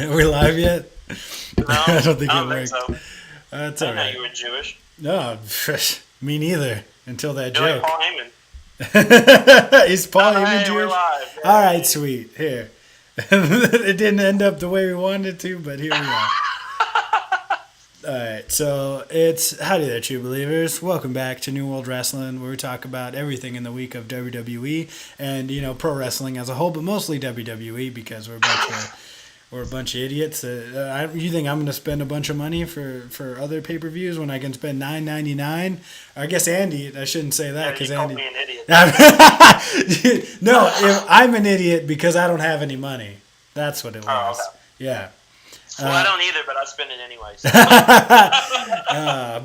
Are we live yet? No, I don't think it worked. so. That's I all didn't know right. you were Jewish. No, me neither. Until that You're joke. like Paul Heyman. Is Paul Heyman Hey, we're Jewish? live. All right, sweet. Here. It didn't end up the way we wanted it to, but here we are. All right, so it's howdy there, true believers. Welcome back to New World Wrestling, where we talk about everything in the week of WWE and pro wrestling as a whole, but mostly WWE because we're a bunch of idiots. You think I'm going to spend a bunch of money for other pay-per-views when I can spend $9.99? I guess Andy. I shouldn't say that because Andy. Called me an idiot. No, I'm an idiot because I don't have any money. That's what it was. Oh, okay. Yeah. Well, I don't either, but I spend it anyway. So.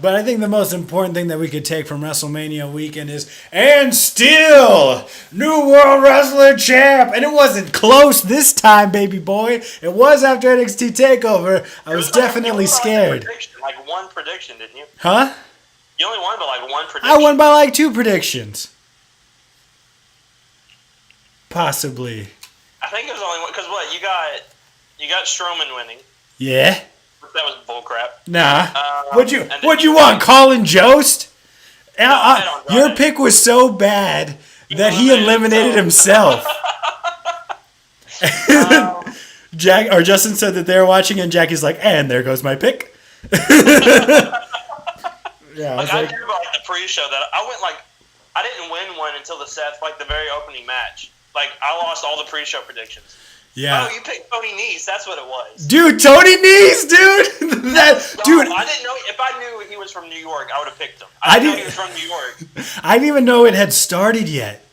But I think the most important thing that we could take from WrestleMania weekend is, and still, New World Wrestling Champ. And it wasn't close this time, baby boy. It was after NXT TakeOver. I was definitely scared. Like one prediction, didn't you? Huh? You only won by like one prediction. I won by like 2 predictions. Possibly. I think it was only one, because what, you got Strowman winning. Yeah. That was bullcrap. Nah. What'd you want? Colin Jost? Your pick was so bad that he eliminated himself. Justin said that they were watching, and Jackie's like, and there goes my pick. Yeah, I do about the pre-show that I didn't win one until the the very opening match. Like, I lost all the pre-show predictions. Yeah. Oh, you picked Tony Nese. That's what it was. Dude, Tony Nese, dude. Dude. I didn't know. If I knew he was from New York, I would have picked him. I didn't didn't know he was from New York. I didn't even know it had started yet.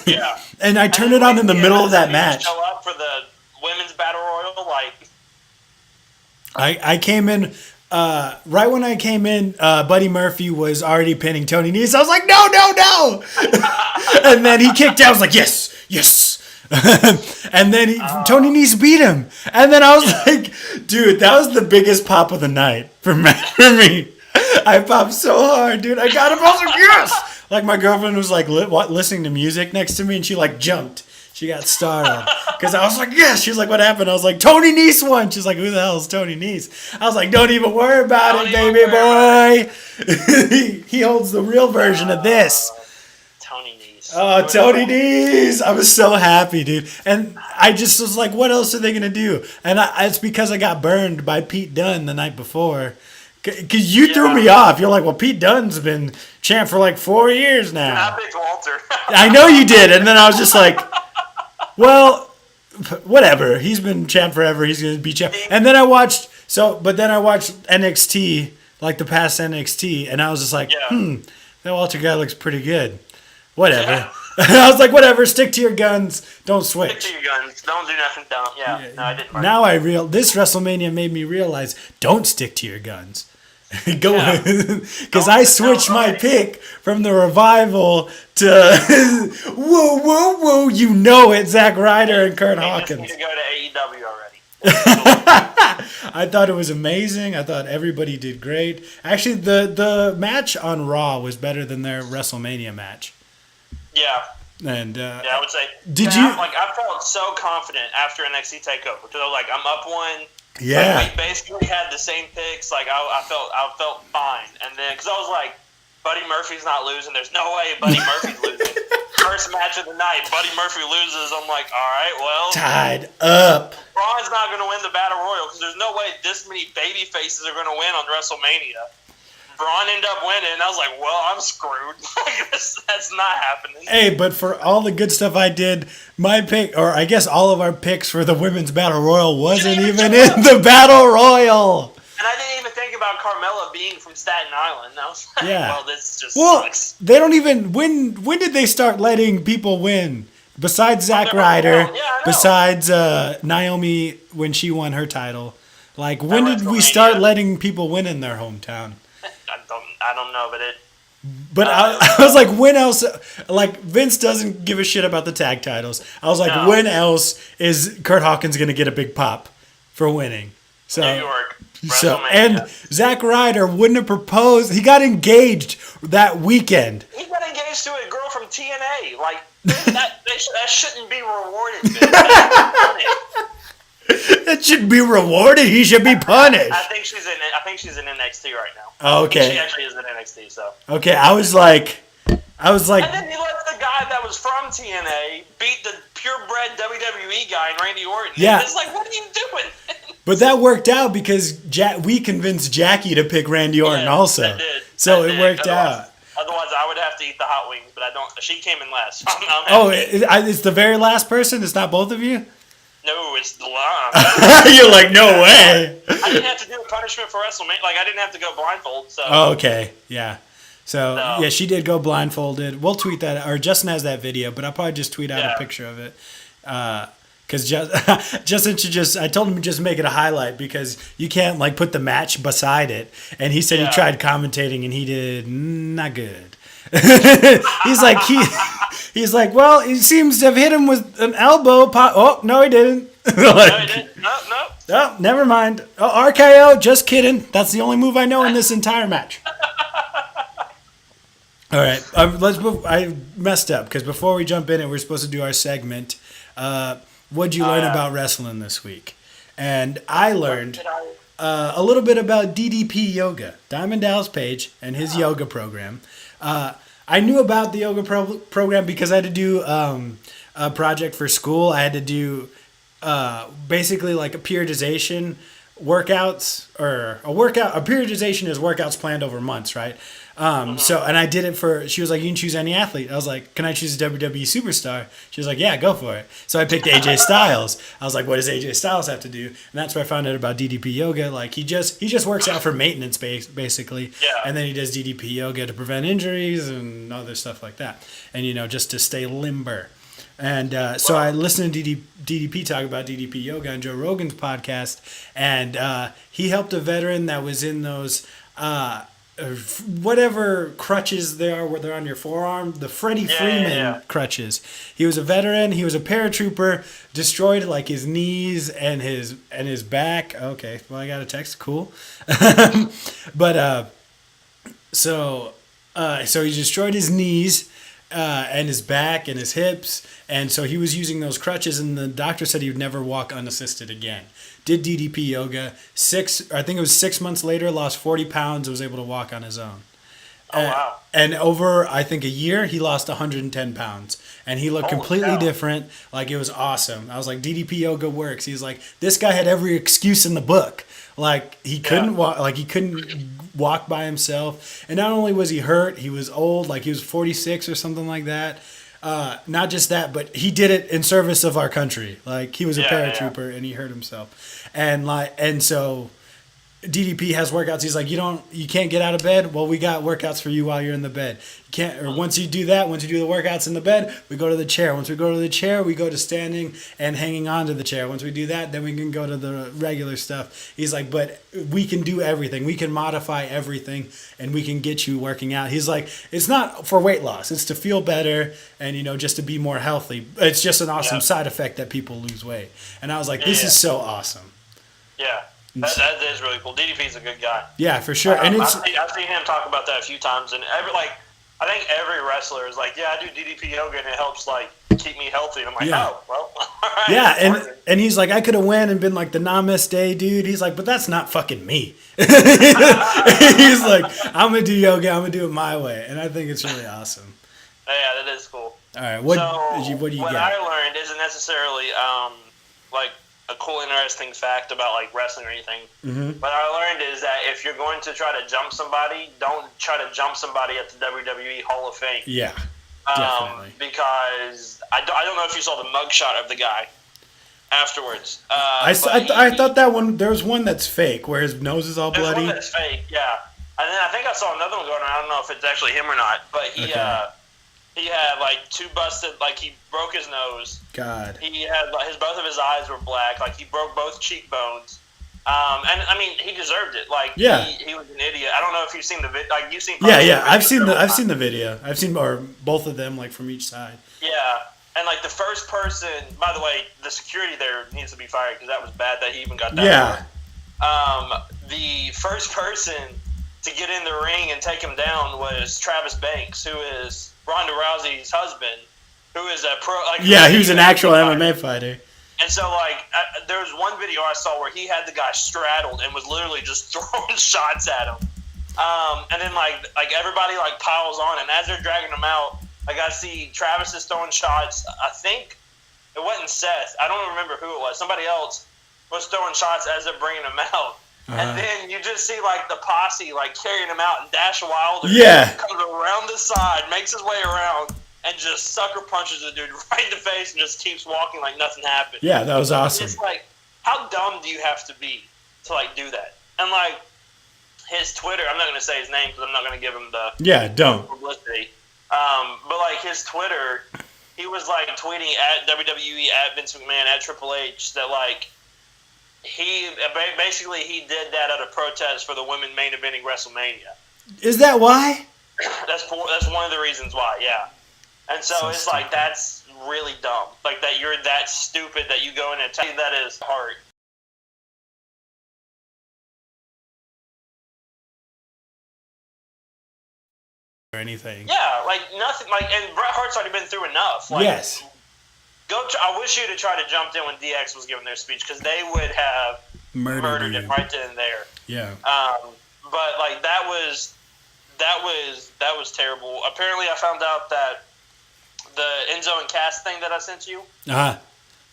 Yeah. And I turned it on in the middle of that match. Show up for the women's battle royal, like. I came in. Right when I came in, Buddy Murphy was already pinning Tony Nese. I was like, no. And then he kicked out. I was like, yes. And then Tony Nese beat him. And then I was like, dude, that was the biggest pop of the night for me. I popped so hard, dude. I got him. I was like, yes. Like, my girlfriend was like listening to music next to me, and she like jumped. She got startled because I was like, yes. She's like, what happened? I was like, Tony Nese won. She's like, who the hell is Tony Nese? I was like, don't even worry about it, baby boy. He holds the real version of this. Tony Nese. Oh, Tony Nese. I was so happy, dude. And I just was like, what else are they going to do? And it's because I got burned by Pete Dunne the night before. Because you threw me off. You're like, well, Pete Dunne's been champ for like 4 years now. I picked Walter. I know you did. And then I was just like, well, whatever. He's been champ forever. He's going to be champ. And then I watched NXT, like the past NXT, and I was just like, that Walter guy looks pretty good. Whatever. Yeah. I was like, whatever. Stick to your guns. Don't switch. Stick to your guns. Don't do nothing dumb. Yeah. No, I didn't. Now this WrestleMania made me realize, don't stick to your guns. Go because I switched my pick from the Revival to woo. You know it, Zack Ryder and Kurt Hawkins. You just need to go to AEW already. I thought it was amazing. I thought everybody did great. Actually, the match on Raw was better than their WrestleMania match. Yeah. And I would say. I felt so confident after NXT TakeOver because I was like, I'm up one. Yeah. Like, we basically had the same picks. Like I felt fine, and then because I was like, Buddy Murphy's not losing. There's no way Buddy Murphy's losing. First match of the night, Buddy Murphy loses. I'm like, all right, well, tied up. Braun's not going to win the Battle Royal because there's no way this many baby faces are going to win on WrestleMania. Braun ended up winning, and I was like, well, I'm screwed. That's not happening. Hey, but for all the good stuff I did, my pick, or I guess all of our picks for the Women's Battle Royal wasn't even in the Battle Royal. And I didn't even think about Carmella being from Staten Island. I was like, well, this just sucks. They don't even, when did they start letting people win? Besides Zack Ryder, besides Naomi when she won her title. Like, when did we start letting people win in their hometown? I don't know, but But I was like, when else? Like, Vince doesn't give a shit about the tag titles. I was like, when else is Kurt Hawkins going to get a big pop for winning? So, New York. And Zack Ryder wouldn't have proposed. He got engaged that weekend. He got engaged to a girl from TNA. Like, that shouldn't be rewarded. should be rewarded. He should be punished. I think she's in NXT right now. Oh, okay. She actually is in NXT. So. Okay, I was like. And then he lets the guy that was from TNA beat the purebred WWE guy, Randy Orton. Yeah. It's like, what are you doing? But that worked out because we convinced Jackie to pick Randy Orton also. That did. So it worked out. Otherwise, I would have to eat the hot wings, but I don't. She came in last. It's the very last person? It's not both of you? No, it's the line. You're like, no way. I didn't have to do a punishment for WrestleMania. Like, I didn't have to go blindfold. So. Oh, okay. Yeah. So, yeah, she did go blindfolded. We'll tweet that, or Justin has that video, but I'll probably just tweet out a picture of it. Because Justin should I told him to just make it a highlight because you can't, like, put the match beside it. And he said he tried commentating and he did not good. He's like, well, he seems to have hit him with an elbow. Oh, no, he didn't. No, he didn't. No. Oh, never mind. Oh, RKO, just kidding. That's the only move I know in this entire match. All right, let's move. I messed up because before we jump in, we're supposed to do our segment. What'd you learn about wrestling this week? And I learned a little bit about DDP Yoga, Diamond Dallas Page, and his yoga program. I knew about the yoga program because I had to do a project for school. I had to do basically like a periodization workouts, or a periodization is workouts planned over months, right? So, and I did it she was like, you can choose any athlete. I was like, can I choose a WWE superstar? She was like, yeah, go for it. So I picked AJ Styles. I was like, what does AJ Styles have to do? And that's where I found out about DDP Yoga. Like he just works out for maintenance basically. Yeah. And then he does DDP Yoga to prevent injuries and other stuff like that. And, just to stay limber. And so I listened to DDP talk about DDP Yoga on Joe Rogan's podcast. And he helped a veteran that was in those whatever crutches they are where they're on your forearm, the Freddie Freeman crutches. He was a veteran. He was a paratrooper, destroyed like his knees and his back. Okay, well I got a text. Cool. But so he destroyed his knees and his back and his hips, and so he was using those crutches, and the doctor said he would never walk unassisted again. Did DDP Yoga. 6 months later, lost 40 pounds, was able to walk on his own. Oh, wow. And over, I think, a year, he lost 110 pounds. And he looked completely different. Like, it was awesome. I was like, DDP Yoga works. He's like, this guy had every excuse in the book. Like, he couldn't walk. Like, he couldn't walk by himself. And not only was he hurt, he was old. Like, he was 46 or something like that. Not just that, but he did it in service of our country. Like, he was a paratrooper and he hurt himself. And so DDP has workouts. He's like, you can't get out of bed. Well, we got workouts for you while you're in the bed. You can't, or once you do the workouts in the bed, we go to the chair. Once we go to the chair, we go to standing and hanging onto the chair. Once we do that, then we can go to the regular stuff. He's like, but we can do everything. We can modify everything and we can get you working out. He's like, it's not for weight loss. It's to feel better and, just to be more healthy. It's just an awesome side effect that people lose weight. And I was like, this is so awesome. Yeah. That is really cool. DDP's a good guy. Yeah, for sure. And I've seen him talk about that a few times, and I think every wrestler is like, yeah, I do DDP yoga, and it helps keep me healthy. And I'm like, oh, well, all right. Yeah, and he's like, I could have went and been like the Namaste dude. He's like, but that's not fucking me. He's like, I'm gonna do yoga. I'm gonna do it my way, and I think it's really awesome. Yeah, that is cool. All right, what do you what got? I learned isn't necessarily a cool, interesting fact about wrestling or anything. Mm-hmm. What I learned is that if you're going to try to jump somebody, don't try to jump somebody at the WWE Hall of Fame. Yeah, definitely. Because I don't know if you saw the mugshot of the guy afterwards. I thought that one, there was one that's fake where his nose is all bloody. There's one that's fake, yeah. And then I think I saw another one going on. I don't know if it's actually him or not, but he had two busted, he broke his nose. God. He had both of his eyes were black. He broke both cheekbones. And I mean, he deserved it. He was an idiot. I don't know if you've seen the video. You've seen. Yeah. I've seen the video. I've seen both of them from each side. Yeah, and the first person. By the way, the security there needs to be fired because that was bad that he even got that. Yeah. The first person to get in the ring and take him down was Travis Banks, who is Ronda Rousey's husband, who is a pro. He was an actual MMA fighter. And so, like, there was one video I saw where he had the guy straddled and was literally just throwing shots at him. And then, like everybody, like, piles on. And as they're dragging him out, like, I see Travis is throwing shots. I think it wasn't Seth. I don't remember who it was. Somebody else was throwing shots as they're bringing him out. And then you just see, like, the posse, like, carrying him out. And Dash Wilder comes around the side, makes his way around, and just sucker punches the dude right in the face and just keeps walking like nothing happened. Yeah, that was awesome. It's like, how dumb do you have to be to, like, do that? And, like, his Twitter, I'm not going to say his name because I'm not going to give him the publicity. But, like, his Twitter, he was, like, tweeting at WWE, at Vince McMahon, at Triple H that, like, he did that out of protest for the women main eventing WrestleMania. Is that why? That's one of the reasons why, yeah. And so it's stupid. Like, that's really dumb. Like, that you're that stupid that you go in and tell you that is hard. Or anything. Yeah, like, nothing. Like, and Bret Hart's already been through enough. Like, yes. I wish you'd have tried to jump in when DX was giving their speech, because they would have murdered him right then and there. Yeah. But, like, that was terrible. Apparently, I found out that the Enzo and Cass thing that I sent you, that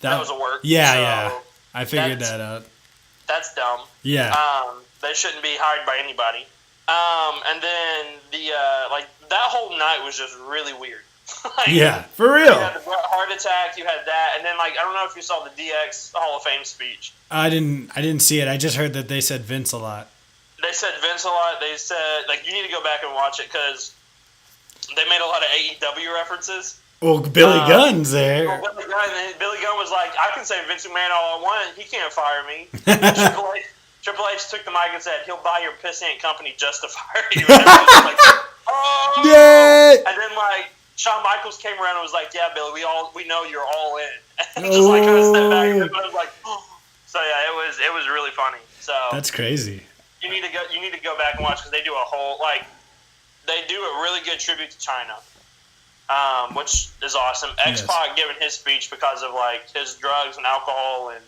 was a work. Yeah, so yeah. I figured that out. That's dumb. Yeah. They shouldn't be hired by anybody. And then the that whole night was just really weird. Like, yeah, for real. You had the heart attack. You had that, and then, like, I don't know if you saw the DX Hall of Fame speech. I didn't see it. I just heard that they said Vince a lot. They said Vince a lot. They said, like, you need to go back and watch it because they made a lot of AEW references. Well, Billy Gunn's there. Well, Billy Gunn was like, I can say Vince McMahon all I want. He can't fire me. Triple H took the mic and said, he'll buy your pissant company just to fire you. And everyone was like, oh! Yeah! And then, like, Shawn Michaels came around and was like, yeah, Billy, we know you're all in. And just, like, kind of stepped back and I was like, oh. So, yeah, it was really funny. So that's crazy. You need to go back and watch because they do a whole, like, they do a really good tribute to China. Which is awesome. X-Pac giving his speech because of, like, his drugs and alcohol and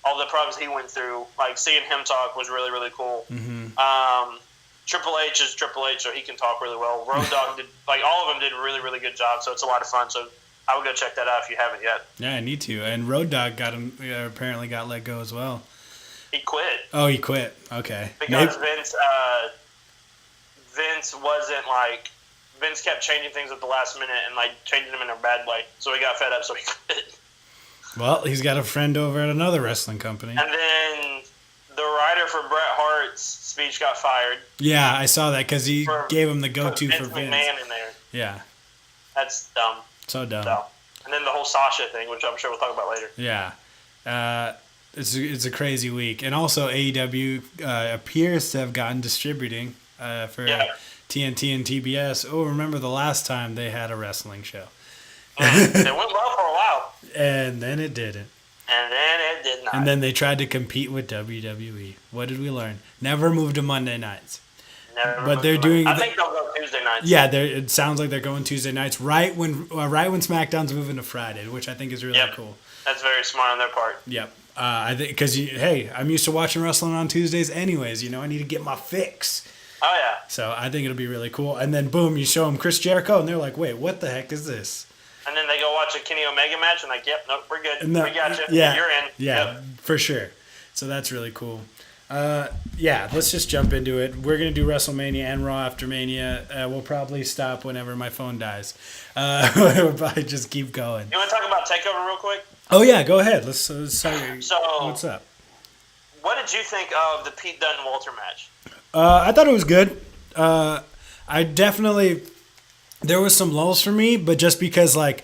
all the problems he went through. Like, seeing him talk was really, really cool. Mm-hmm. Triple H is Triple H, so he can talk really well. Road Dogg did, like, all of them did a really, really good job, so it's a lot of fun. So I would go check that out if you haven't yet. Yeah, I need to. And Road Dogg apparently got let go as well. He quit. Oh, he quit. Okay. Because Vince wasn't, like, Vince kept changing things at the last minute and, like, changing them in a bad way. So he got fed up, so he quit. Well, he's got a friend over at another wrestling company. And then the writer for Bret Hart's speech got fired. Yeah, I saw that because he gave him the go-to for Vince. McMahon in there. Yeah. That's dumb. So dumb. So, and then the whole Sasha thing, which I'm sure we'll talk about later. Yeah. It's a crazy week. And also AEW appears to have gotten distributing for TNT and TBS. Oh, remember the last time they had a wrestling show. It went well for a while. And then it didn't. And then it did not. And then they tried to compete with WWE. What did we learn? Never move to Monday nights. But they're doing. I think they'll go Tuesday nights. Yeah, it sounds like they're going Tuesday nights right when SmackDown's moving to Friday, which I think is really cool. That's very smart on their part. Yep. I think because I'm used to watching wrestling on Tuesdays, anyways. You know, I need to get my fix. Oh yeah. So I think it'll be really cool. And then boom, you show them Chris Jericho, and they're like, "Wait, what the heck is this?" And then they go watch a Kenny Omega match, and like, "Yep, nope, we're good. No, we got you. Yeah, you're in." Yeah, for sure. So that's really cool. Let's just jump into it. We're going to do WrestleMania and RAWafterMania. We'll probably stop whenever my phone dies. We'll probably just keep going. You want to talk about TakeOver real quick? Oh, yeah, go ahead. Let's so what's up? What did you think of the Pete Dunne Walter match? I thought it was good. I definitely... There was some lulls for me, but just because, like,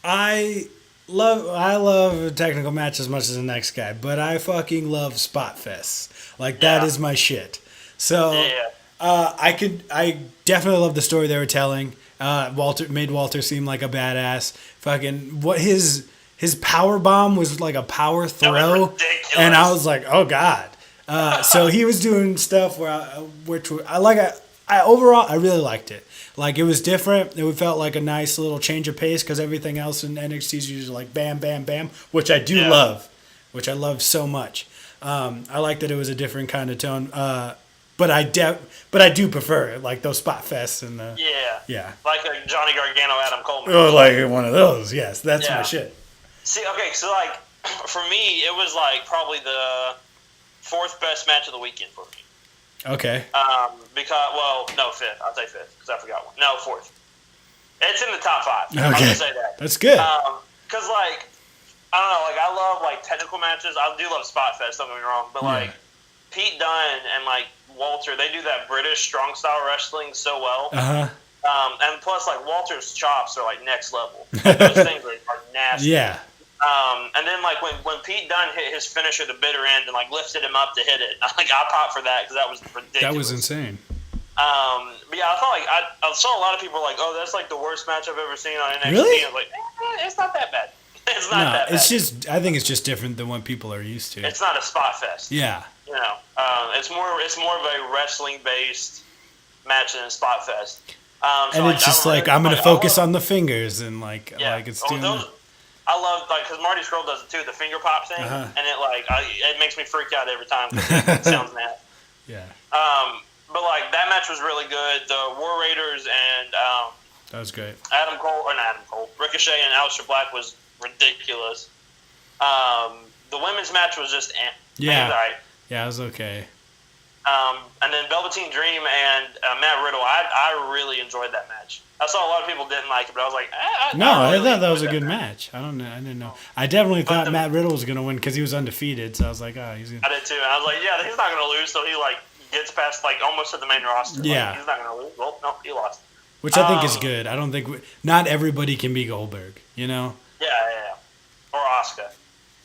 I love a technical match as much as the next guy, but I fucking love spot fests. Like, that is my shit. So, I definitely love the story they were telling. Walter made Walter seem like a badass. Fucking, what his power bomb was like a power throw. And I was like, oh God. So he was doing stuff which I overall I really liked it. Like, it was different. It felt like a nice little change of pace because everything else in NXT is usually like bam, bam, bam, which I do love, which I love so much. I like that it was a different kind of tone. But I do prefer it, like those spot fests and the like a Johnny Gargano, Adam Cole. Oh, like one of those. Yes, that's my shit. See, okay, so like for me, it was like probably the fourth best match of the weekend for me. Okay. Fifth. I'll say fifth because I forgot one. No, fourth. It's in the top five. Okay. I'm gonna say that. That's good. Because like I don't know, like I love like technical matches. I do love spot fest. Don't get me wrong, but like Pete Dunne and like Walter, they do that British strong style wrestling so well. And plus, like Walter's chops are like next level. Like, those things are nasty. Yeah. And then like when Pete Dunne hit his finisher, the bitter end, and like lifted him up to hit it, like I popped for that because that was ridiculous. That was insane. But yeah, I thought like I saw a lot of people like, oh, that's like the worst match I've ever seen on NXT. Really? I was like, it's not that bad. It's not that bad. It's just, I think it's just different than what people are used to. It's not a spot fest. Yeah. You know, it's more of a wrestling based match than a spot fest. And it's just like I'm gonna focus on the fingers and like it's doing. I love like because Marty Scurll does it too, the finger pop thing, and it makes me freak out every time because it sounds nasty. Yeah. But like that match was really good. The War Raiders and that was great. Ricochet and Aleister Black was ridiculous. The women's match was just yeah. Right. Yeah, it was okay. And then Velveteen Dream and Matt Riddle, I really enjoyed that match. I saw a lot of people didn't like it, but I was like, I thought that was a good match. I don't know. I didn't know. I definitely thought Matt Riddle was going to win because he was undefeated. So I was like, he's going to. I did too. And I was like, yeah, he's not going to lose. So he like gets past like almost to the main roster. Yeah. Like, he's not going to lose. Well, no, he lost. Which I think is good. I don't think not everybody can be Goldberg, you know? Yeah. Or Asuka.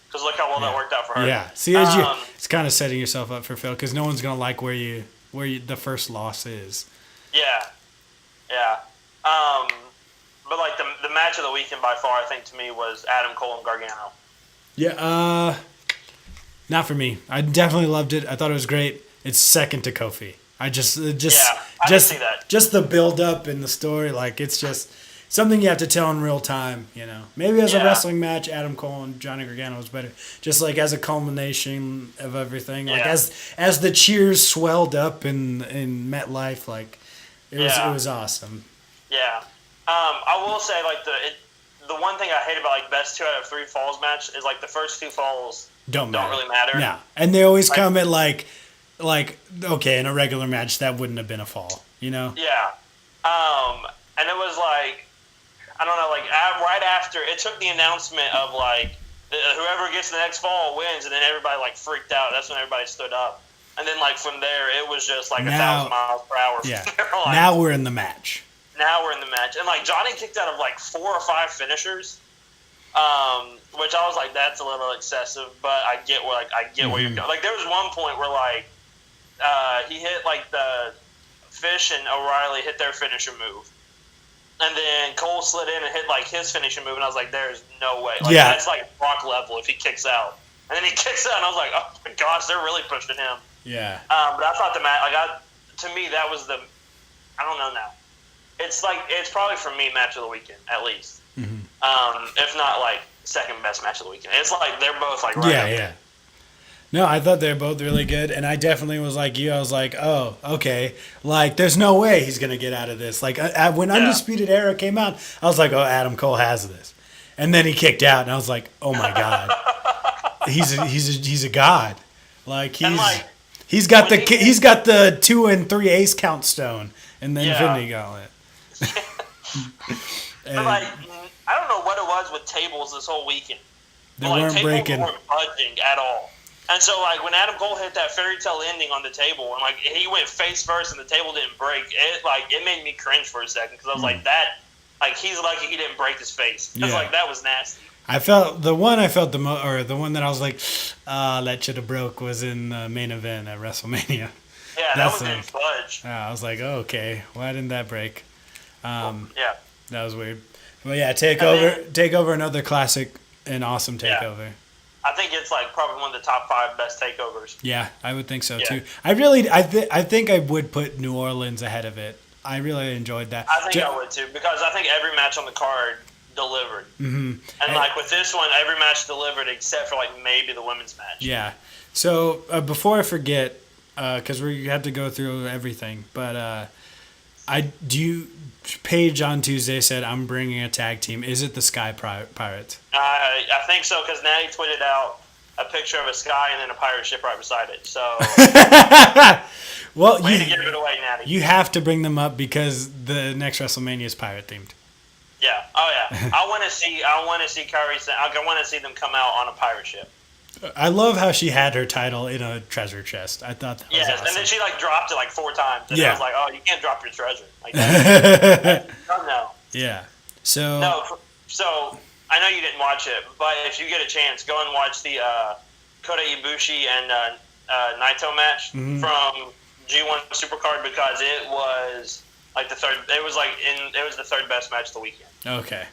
Because look how well that worked out for her. Yeah. See, it's kind of setting yourself up for fail because no one's going to like where you the first loss is. Yeah. But like the match of the weekend by far, I think to me was Adam Cole and Gargano. Yeah. Not for me. I definitely loved it. I thought it was great. It's second to Kofi. I did see that. Just the build up in the story, like it's just something you have to tell in real time, you know. Maybe as a wrestling match, Adam Cole and Johnny Gargano was better. Just like as a culmination of everything, like as the cheers swelled up in MetLife, like it was awesome. Yeah, I will say like the one thing I hate about like best 2 out of 3 falls match is like the first 2 falls don't really matter. Yeah, and they always come at like okay, in a regular match that wouldn't have been a fall, you know. Yeah, and it was like. I don't know, like right after it took the announcement of like whoever gets the next fall wins, and then everybody like freaked out. That's when everybody stood up, and then like from there it was just like 1,000 miles per hour. Yeah. Like, now we're in the match. And like Johnny kicked out of like 4 or 5 finishers, which I was like, that's a little excessive, but I get where where you're going. Like there was one point where like he hit like the Fish and O'Reilly hit their finisher move. And then Cole slid in and hit like his finishing move, and I was like, "There's no way." Like, that's like rock level if he kicks out. And then he kicks out, and I was like, "Oh my gosh, they're really pushing him." Yeah. But I thought the match, to me, that was the. I don't know now. It's probably for me match of the weekend at least. Mm-hmm. If not like second best match of the weekend. It's like they're both like right up there. No, I thought they were both really good, and I definitely was like you. I was like, oh, okay. Like, there's no way he's going to get out of this. Like, when Undisputed Era came out, I was like, oh, Adam Cole has this. And then he kicked out, and I was like, oh, my God. He's a god. Like, he's got the 2 and 3 ace count stone in the Infinity Gauntlet. But, like, I don't know what it was with tables this whole weekend. They weren't breaking. They weren't budging at all. And so, like, when Adam Cole hit that fairy tale ending on the table, and, like, he went face first and the table didn't break, it made me cringe for a second because I was like, he's lucky he didn't break his face. Because, like, that was nasty. The one that I was like, that should have broke was in the main event at WrestleMania. Yeah, that one didn't budge. I was like, oh, okay, why didn't that break? Yeah. That was weird. Well, yeah, Takeover, another classic and awesome Takeover. I think it's like probably one of the top 5 best takeovers. Yeah, I would think so too. I think I would put New Orleans ahead of it. I really enjoyed that. I think I would too, because I think every match on the card delivered. Mm-hmm. And like with this one, every match delivered except for like maybe the women's match. Yeah. So before I forget, because we have to go through everything, but Paige on Tuesday said I'm bringing a tag team. Is it the Sky Pirates? I think so, because Natty tweeted out a picture of a sky and then a pirate ship right beside it. So, well, way to give it away, Natty. You have to bring them up because the next WrestleMania is pirate themed. Yeah. Oh yeah. I want to see Kairi. I want to see them come out on a pirate ship. I love how she had her title in a treasure chest. I thought that was awesome. And then she like dropped it like 4 times. And I was like, oh, you can't drop your treasure. Like that. No. Yeah. So. No. So I know you didn't watch it, but if you get a chance, go and watch the Kota Ibushi and Naito match from G1 Supercard, because it was like the third. It was the third best match of the weekend. Okay.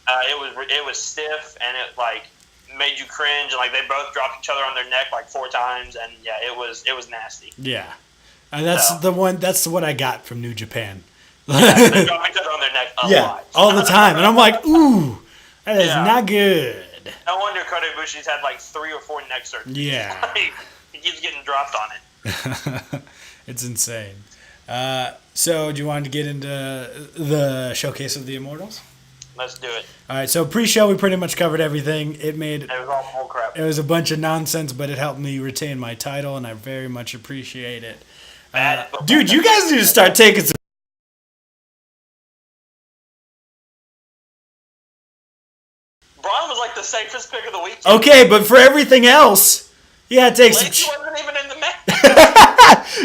It was stiff, and it like made you cringe, and like they both dropped each other on their neck like 4 times, and yeah, it was nasty. Yeah, that's what I got from New Japan. Yeah, they dropped each other on their neck a lot. all the time, and I'm like, ooh, that is not good. No wonder Kota Ibushi's had like 3 or 4 neck surgeries. Yeah, he keeps getting dropped on it. It's insane. So, do you want to get into the Showcase of the Immortals? Let's do it. All right, so pre-show we pretty much covered everything. It was all bull crap. It was a bunch of nonsense, but it helped me retain my title, and I very much appreciate it. Dude, you guys need to start taking some. Braun was like the safest pick of the week. Okay, but for everything else, you gotta take some. He wasn't even in the match.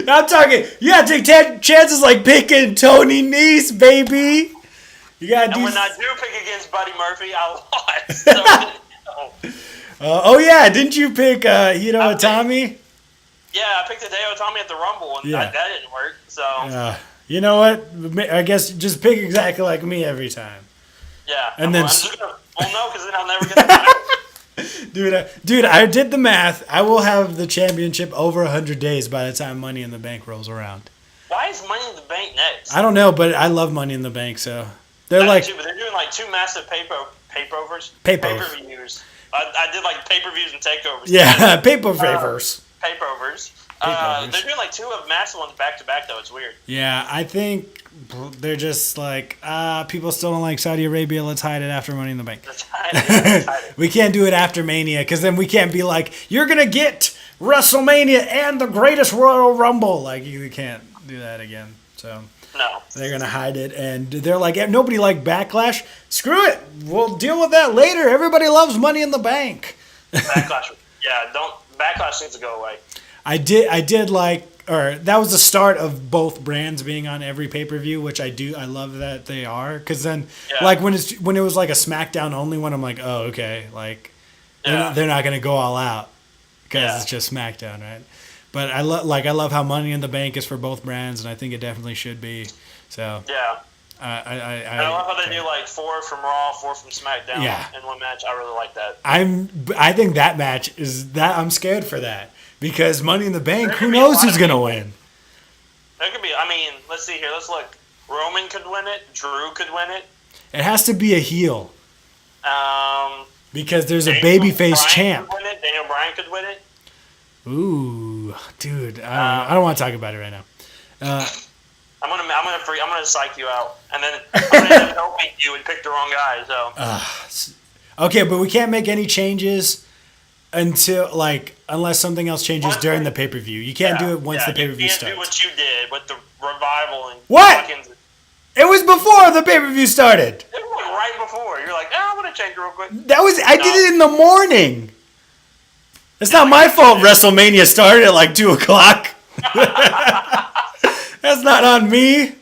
I'm talking. You gotta take chances like picking Tony Nese, baby. You gotta do. And when I do pick against Buddy Murphy, I lost. So, oh yeah, didn't you pick Hideo Itami? Yeah, I picked Hideo Itami at the Rumble, and that didn't work. So. You know what? I guess just pick exactly like me every time. Yeah. And then. No, because then I'll never get the title. Dude, I did the math. I will have the championship over 100 days by the time Money in the Bank rolls around. Why is Money in the Bank next? I don't know, but I love Money in the Bank, so they're but they're doing like 2 massive pay-per-views. Pay-per-views. I did like pay-per-views and takeovers. Yeah, pay-per-views. Pay-per-views. They're doing like 2 of massive ones back to back though. It's weird. Yeah, I think they're just like people still don't like Saudi Arabia. Let's hide it after Money in the Bank. Let's hide it. We can't do it after Mania because then we can't be like you're gonna get WrestleMania and the greatest Royal Rumble. Like you can't do that again. So no, they're gonna hide it, and they're like nobody liked Backlash. Screw it. We'll deal with that later. Everybody loves Money in the Bank. Backlash. Yeah, Backlash needs to go away. I did like, or that was the start of both brands being on every pay-per-view, which I love that they are, because then like when it was like a SmackDown only one, I'm like, oh okay, like they're not gonna go all out because it's just SmackDown, right? But I love how Money in the Bank is for both brands, and I think it definitely should be. So yeah. I love how they do like 4 from Raw, 4 from SmackDown in one match. I really like that. I think that match I'm scared for that. Because Money in the Bank, who knows who's going to win? There could be, let's see here. Let's look. Roman could win it. Drew could win it. It has to be a heel. Because there's a babyface champ. Daniel Bryan could win it. Ooh, dude. I don't want to talk about it right now. I'm gonna psych you out. And then I'm going to end up helping you and pick the wrong guy. So. Okay, but we can't make any changes unless something else changes during the pay-per-view. You can't do it once the pay-per-view starts. You can't do what you did with the revival. And what? It was before the pay-per-view started. It was right before. You're like, I'm going to change it real quick. I did it in the morning. It's not my fault WrestleMania started at like 2 o'clock. That's not on me.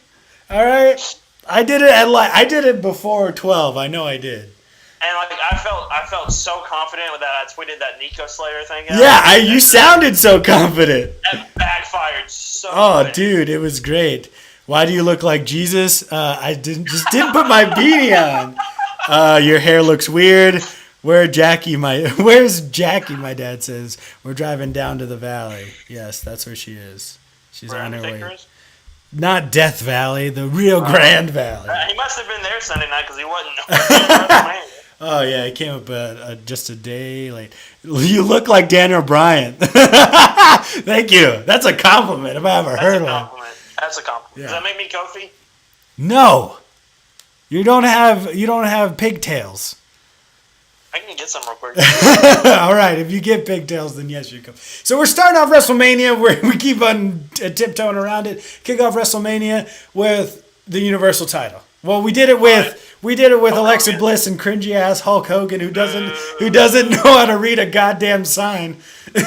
All right? I did it before 12. I know I did. And I felt so confident with that. I tweeted that Nico Slayer thing out. Yeah, you sounded so confident. That backfired so. Oh, good. dude, it was great. Why do you look like Jesus? I didn't put my beanie on. Your hair looks weird. Where's Jackie? My dad says we're driving down to the valley. Yes, that's where she is. She's Where on her way. Undertaker? Not Death Valley, the Rio Grande Valley. He must have been there Sunday night because he wasn't. WrestleMania. Oh yeah, he came up just a day late. You look like Daniel Bryan. Thank you. That's a compliment if I ever heard one. That's a compliment. Yeah. Does that make me Kofi? No, you don't have pigtails. I can get some real quick. All right, if you get pigtails, then yes, you come. So we're starting off WrestleMania. We keep on tiptoeing around it. Kick off WrestleMania with the Universal title. Well, we did it with Alexa Bliss and cringy ass Hulk Hogan, who doesn't know how to read a goddamn sign. I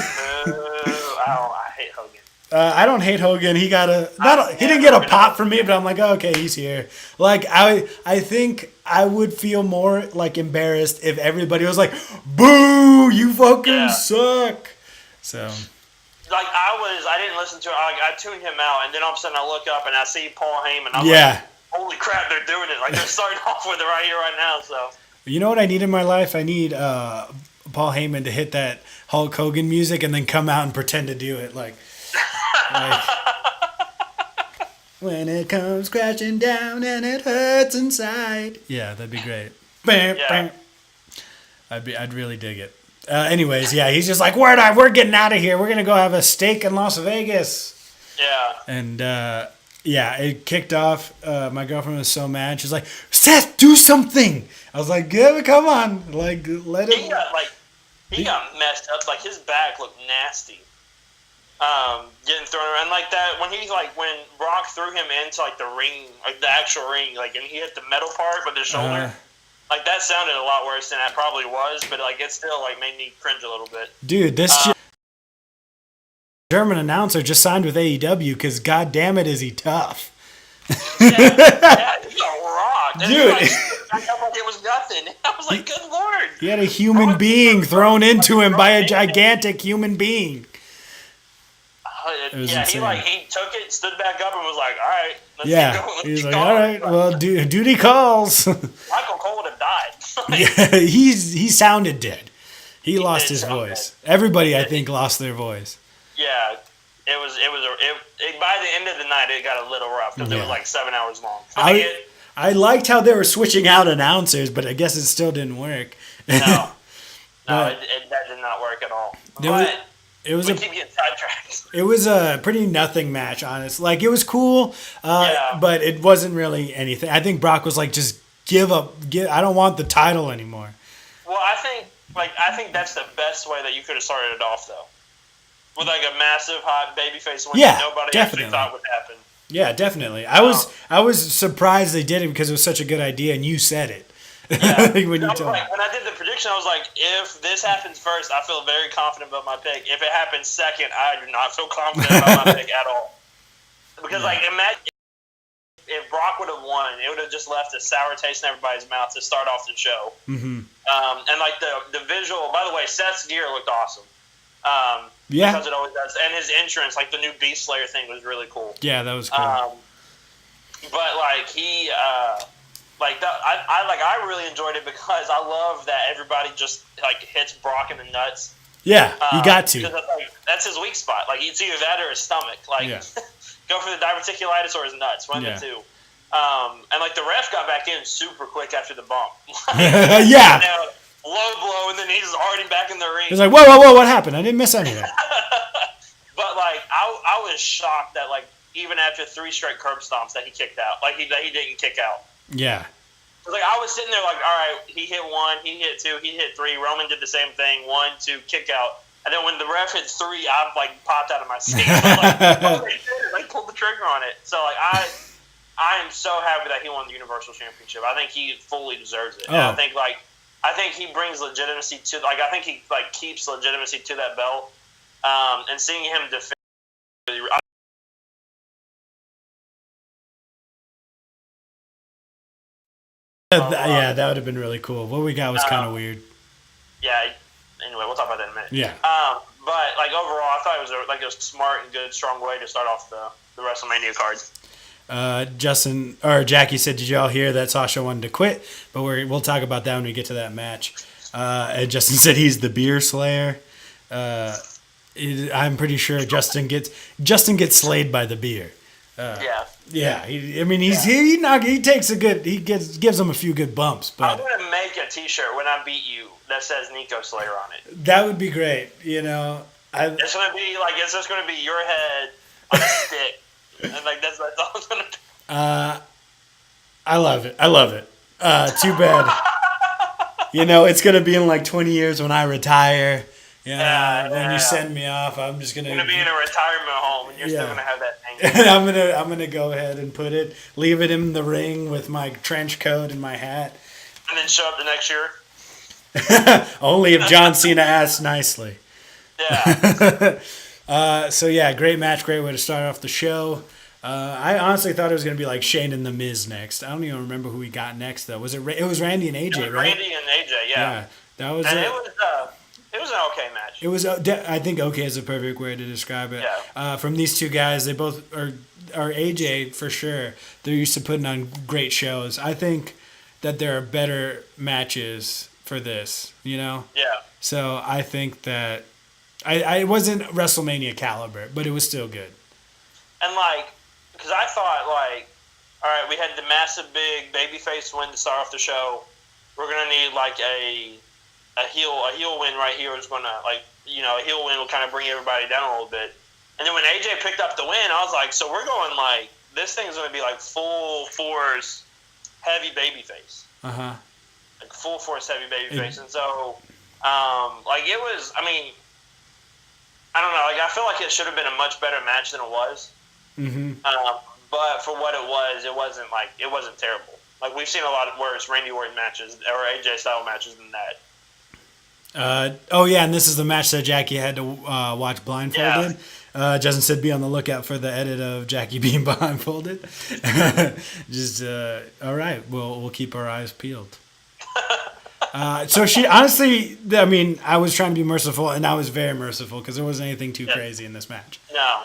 hate Hogan. I don't hate Hogan. He didn't get a pop from me, but I'm like, oh, okay, he's here. Like I think I would feel more like embarrassed if everybody was like, boo, you fucking suck. So like I didn't listen to it. I tuned him out, and then all of a sudden I look up and I see Paul Heyman. I'm like, holy crap, they're doing it! Like they're starting off with it right here, right now. So you know what I need in my life? I need Paul Heyman to hit that Hulk Hogan music and then come out and pretend to do it, like when it comes crashing down and it hurts inside. Yeah, that'd be great. Bam, bam. I'd really dig it. Anyways, yeah, he's just like, we're getting out of here. We're gonna go have a steak in Las Vegas. Yeah. And it kicked off. My girlfriend was so mad. She's like, Seth, do something. I was like, yeah, come on, like let him. He got messed up. Like his back looked nasty. Getting thrown around like that when Brock threw him into like the ring, like the actual ring, like and he hit the metal part with his shoulder. Like that sounded a lot worse than that probably was, but like it still like made me cringe a little bit. Dude, this German announcer just signed with AEW because god damn it is he tough. Yeah, he got rocked. Dude, like it was nothing. I was like, good lord. He had a human being thrown into him by a gigantic human being. He took it, stood back up, and was like, all right, let's keep going. He's like, all right, well, duty calls. Michael Cole would have died. Yeah, he sounded dead. He lost his voice. Everybody, I think, lost their voice. Yeah, by the end of the night, it got a little rough because it was like 7 hours long. I liked how they were switching out announcers, but I guess it still didn't work. No, that did not work at all. We keep getting sidetracked. It was a pretty nothing match, honestly. Like, it was cool, but it wasn't really anything. I think Brock was like, just give up. I don't want the title anymore. Well, I think that's the best way that you could have started it off, though. With like a massive hot babyface win that nobody actually thought would happen. Yeah, definitely. I was surprised they did it because it was such a good idea, and you said it. Yeah. when I did the prediction, I was like, if this happens first, I feel very confident about my pick. If it happens second, I do not feel confident about my pick at all. Because imagine if Brock would have won, it would have just left a sour taste in everybody's mouth to start off the show. Mm-hmm. And like the visual, by the way, Seth's gear looked awesome. Because it always does. And his entrance, like the new Beast Slayer thing, was really cool. Yeah, that was cool. But like he, I really enjoyed it because I love that everybody just like hits Brock in the nuts. Yeah, you got to. Because that's his weak spot. Like it's either that or his stomach. Like go for the diverticulitis or his nuts. One of the two. And like the ref got back in super quick after the bump. Low blow, and then he's already back in the ring. He's like, whoa, what happened? I didn't miss anything. But like, I was shocked that like even after 3 straight curb stomps that he kicked out, like he didn't kick out. Yeah. Like I was sitting there like, all right, he hit 1, he hit 2, he hit 3. Roman did the same thing, 1, 2, kick out. And then when the ref hit 3, I like popped out of my seat. Like pulled the trigger on it. So like I am so happy that he won the Universal Championship. I think he fully deserves it. And I think he brings legitimacy to I think he like keeps legitimacy to that belt. And seeing him defend that would have been really cool. What we got was kind of weird. Yeah. Anyway, we'll talk about that in a minute. Yeah. But like overall, I thought it was a smart and good, strong way to start off the WrestleMania cards. Jackie said, "Did y'all hear that Sasha wanted to quit?" But we'll talk about that when we get to that match. And Justin said he's the beer slayer. I'm pretty sure Justin gets slayed by the beer. Yeah. He takes gives him a few good bumps. But I'm gonna make a T-shirt when I beat you that says Nico Slayer on it. That would be great. It's gonna be like it's just gonna be your head on a stick, and like that's all it's gonna be. I love it. Too bad. It's gonna be in like 20 years when I retire. When you send me off, I'm just gonna be in a retirement home, and you're still gonna have that thing. And I'm gonna go ahead and leave it in the ring with my trench coat and my hat, and then show up the next year. Only if John Cena asks nicely. Yeah. Great match, great way to start off the show. I honestly thought it was gonna be like Shane and The Miz next. I don't even remember who we got next though. It was Randy and AJ, right? Randy and AJ, yeah. That was. And it was an okay match. It was. I think okay is a perfect way to describe it. Yeah. From these two guys, they both are AJ for sure. They're used to putting on great shows. I think that there are better matches for this. Yeah. So I think that I wasn't WrestleMania caliber, but it was still good. And because I thought all right, we had the massive big babyface win to start off the show. We're gonna need a heel win right here is gonna a heel win will kind of bring everybody down a little bit. And then when AJ picked up the win, I was like, so we're going this thing's gonna be full force heavy babyface. Full force heavy babyface. And so it was. I mean, I don't know. I feel like it should have been a much better match than it was. But for what it wasn't terrible. We've seen a lot of worse Randy Orton matches or AJ style matches than that. And this is the match that Jackie had to watch blindfolded. Justin said be on the lookout for the edit of Jackie being blindfolded. Just all right, we'll keep our eyes peeled. So she honestly, I mean, I was trying to be merciful, and I was very merciful because there wasn't anything too crazy in this match. No.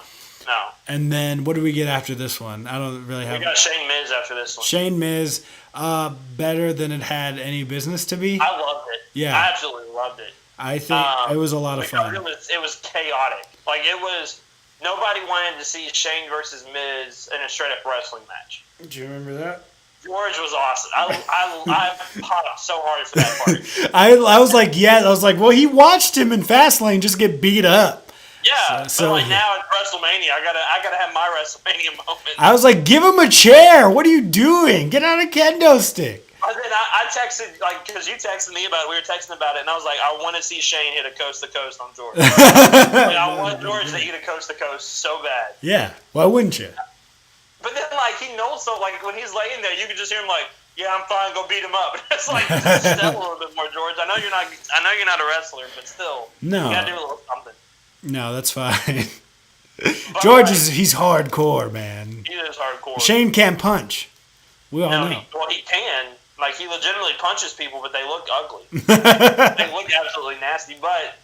And then what do we get after this one? I don't really have. We got Shane Miz after this one. Shane Miz, better than it had any business to be. I loved it. Yeah, I absolutely loved it. I think it was a lot of fun. It was chaotic. Nobody wanted to see Shane versus Miz in a straight up wrestling match. Do you remember that? George was awesome. I popped so hard for that part. I was like, well, he watched him in Fastlane just get beat up. Yeah, so now at WrestleMania, I gotta have my WrestleMania moment. I was like, give him a chair. What are you doing? Get out a kendo stick. And then I texted, because you texted me about it. We were texting about it, and I was like, I want to see Shane hit a coast to coast on George. I want George to hit a coast to coast so bad. Yeah, why wouldn't you? But then, he knows, so when he's laying there, you can just hear him yeah, I'm fine. Go beat him up. It's just step a little bit more, George. I know you're not a wrestler, but still, no, you gotta do a little something. No, that's fine. George he's hardcore, man. He is hardcore. Shane can't punch. We all know. He can. He legitimately punches people, but they look ugly. They look absolutely nasty. But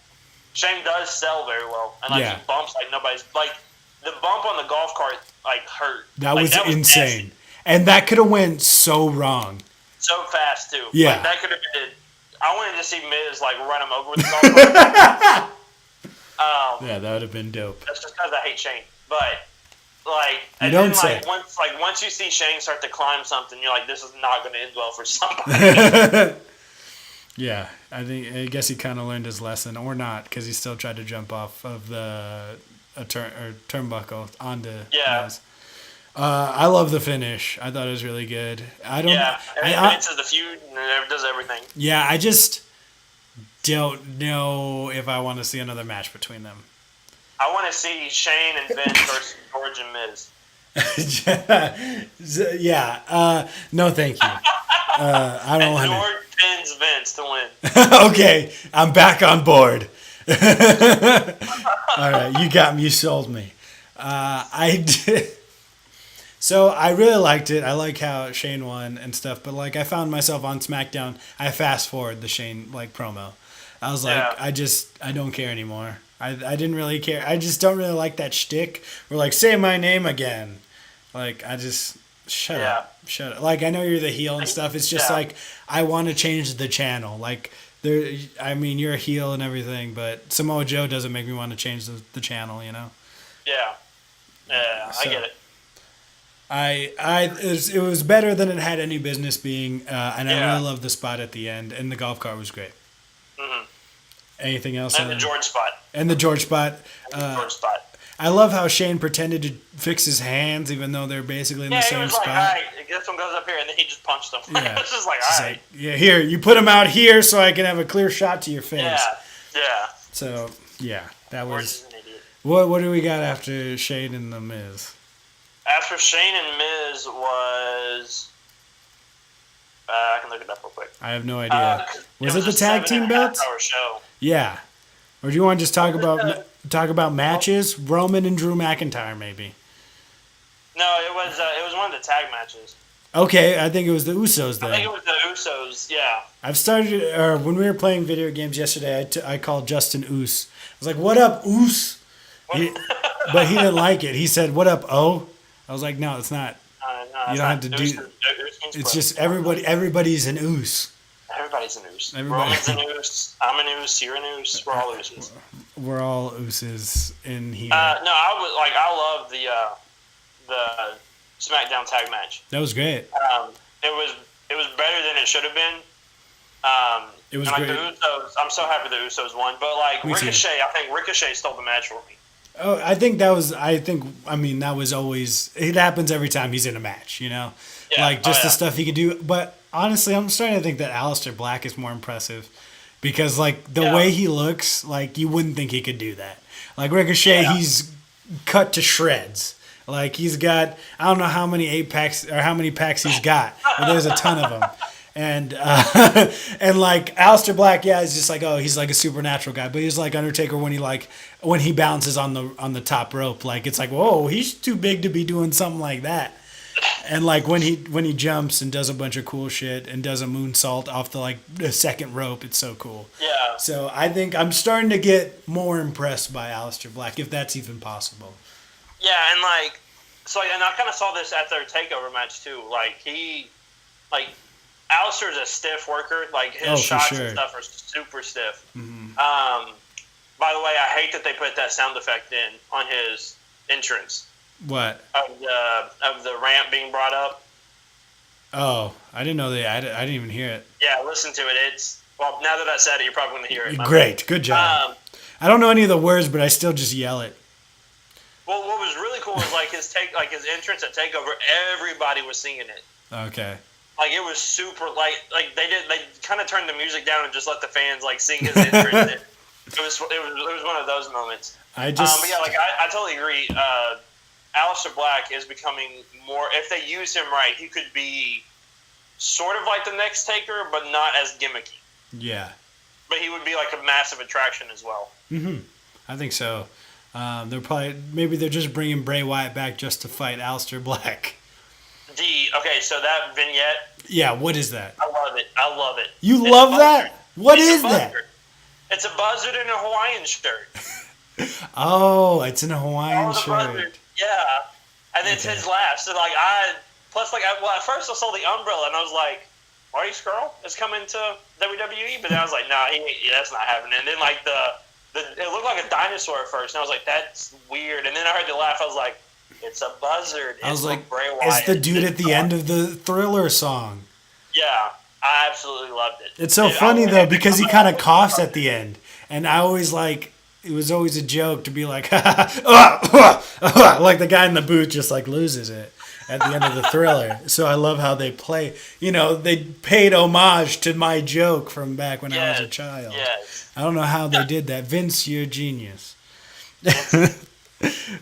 Shane does sell very well, and he bumps like nobody's. The bump on the golf cart hurt. That was insane, nasty. And that could have went so wrong. So fast too. Yeah, that could have been. I wanted to see Miz run him over with the golf cart. Yeah, that would have been dope. That's just because I hate Shane. But once you see Shane start to climb something, you're like, this is not going to end well for somebody. Yeah, I guess he kind of learned his lesson, or not, because he still tried to jump off of the turnbuckle onto Miz. I love the finish. I thought it was really good. Vince is the feud and does everything. Yeah, I just don't know if I want to see another match between them. I want to see Shane and Vince versus George and Miz. Yeah. No, thank you. I don't want George pins Vince to win. Okay, I'm back on board. All right, you got me. You sold me. I did. So I really liked it. I like how Shane won and stuff. But I found myself on SmackDown. I fast forward the Shane promo. I was like, I don't care anymore. I didn't really care. I just don't really like that shtick. We're say my name again. I just shut up. I know you're the heel and stuff. It's just I want to change the channel. I mean, you're a heel and everything, but Samoa Joe doesn't make me want to change the channel, you know? Yeah. Yeah, I So, get it. it was better than it had any business being, and I Yeah. really loved the spot at the end, and the golf cart was great. Hmm. Anything else? And the George spot. And the George spot. George spot. I love how Shane pretended to fix his hands, even though they're basically in the same he was spot. like, all right, this one goes up here, and then he just punched him. Yeah. It's just like, all right. Yeah, here, you put him out here so I can have a clear shot to your face. Yeah. So, yeah, that George was... is an idiot. What do we got after Shane and The Miz? After Shane and Miz was... I can look it up real quick. I have no idea. Was it the a tag team belts? 7.5 hour show. Yeah. Or do you want to just talk about matches? Roman and Drew McIntyre, maybe. No, it was one of the tag matches. Okay, I think it was the Usos then. I think it was the Usos, yeah. I've started, or when we were playing video games yesterday, I called Justin Oos. I was like, "What up, Oos?" But he didn't like it. He said, "What up, O?" I was like, "No, it's not. No, You don't have to do. It's just everybody's an Oos. Everybody's an Oos. Roman's an Oos. I'm an Oos. You're an Oos. We're all Ooses. We're all Ooses in here. No, I love the SmackDown tag match. That was great. It was better than it should have been. It was and great. The Usos, I'm so happy the Usos won. But like Me too. Ricochet, I think Ricochet stole the match for me. Oh, I mean, that was always, it happens every time he's in a match, you know? Yeah. Like, just the stuff he could do. But honestly, I'm starting to think that Aleister Black is more impressive because, like, the way he looks, like, you wouldn't think he could do that. Like, Ricochet, he's cut to shreds. Like, he's got, I don't know how many 8-packs or how many packs he's got, but there's a ton of them. And like Aleister Black, he's just like, oh, he's like a supernatural guy, but he's like Undertaker when he bounces on the top rope, like it's like, whoa, he's too big to be doing something like that. And like when he jumps and does a bunch of cool shit and does a moonsault off the second rope, it's so cool. Yeah. So I think I'm starting to get more impressed by Aleister Black, if that's even possible. Yeah, and and I kind of saw this at their takeover match too. Aleister's a stiff worker. Like, his shots and stuff are super stiff. Mm-hmm. By the way, I hate that they put that sound effect in on his entrance. What? Of the ramp being brought up. Oh, I didn't know that. I didn't even hear it. Yeah, listen to it. Well, now that I said it, you're probably going to hear it. Great. Good job. I don't know any of the words, but I still just yell it. Well, what was really cool was his entrance at Takeover. Everybody was singing it. Okay. Like, it was super, they kind of turned the music down and just let the fans, sing his entrance. It was one of those moments. But yeah, I totally agree. Aleister Black is becoming more, if they use him right, he could be sort of like the next Taker, but not as gimmicky. Yeah. But he would be like a massive attraction as well. Mm-hmm. I think so. Maybe they're just bringing Bray Wyatt back just to fight Aleister Black. So that vignette. Yeah, what is that? I love it. You love that? What is that? It's a buzzard in a Hawaiian shirt. Oh, it's in a Hawaiian shirt. Buzzard. Yeah, and it's his laugh. So at first I saw the umbrella and I was like, Marty Scurll is coming to WWE, but then I was like, nah, that's not happening. And then it looked like a dinosaur at first, and I was like, that's weird. And then I heard the laugh, I was like, it's a buzzard. I was like, Bray Wyatt. It's the dude at the end of the Thriller song. Yeah, I absolutely loved it. It's so funny though because he kind of coughs at the end, and I always it was always a joke to be like, like the guy in the booth just loses it at the end of the Thriller. So I love how they play. They paid homage to my joke from back when I was a child. Yes. I don't know how they did that. Vince, you're a genius.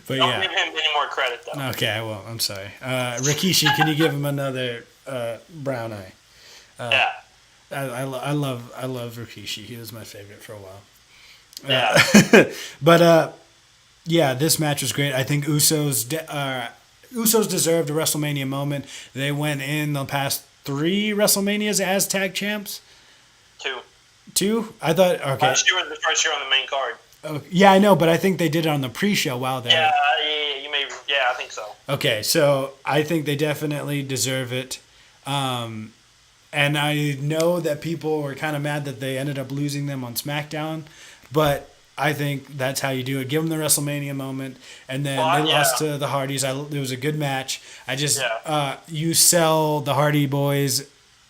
But don't give him any more credit though. Okay, I won't. I'm sorry. Rikishi, can you give him another brown eye? Yeah. I love Rikishi. He was my favorite for a while. Yeah. But this match was great. I think Usos deserved a WrestleMania moment. They went in the past 3 WrestleManias as tag champs. 2? I thought, okay. Last year was the first year on the main card. Yeah, I know, but I think they did it on the pre-show while they. Yeah, I think so. Okay, so I think they definitely deserve it. And I know that people were kind of mad that they ended up losing them on SmackDown, but I think that's how you do it. Give them the WrestleMania moment, and then they lost to the Hardys. It was a good match. You sell the Hardy Boys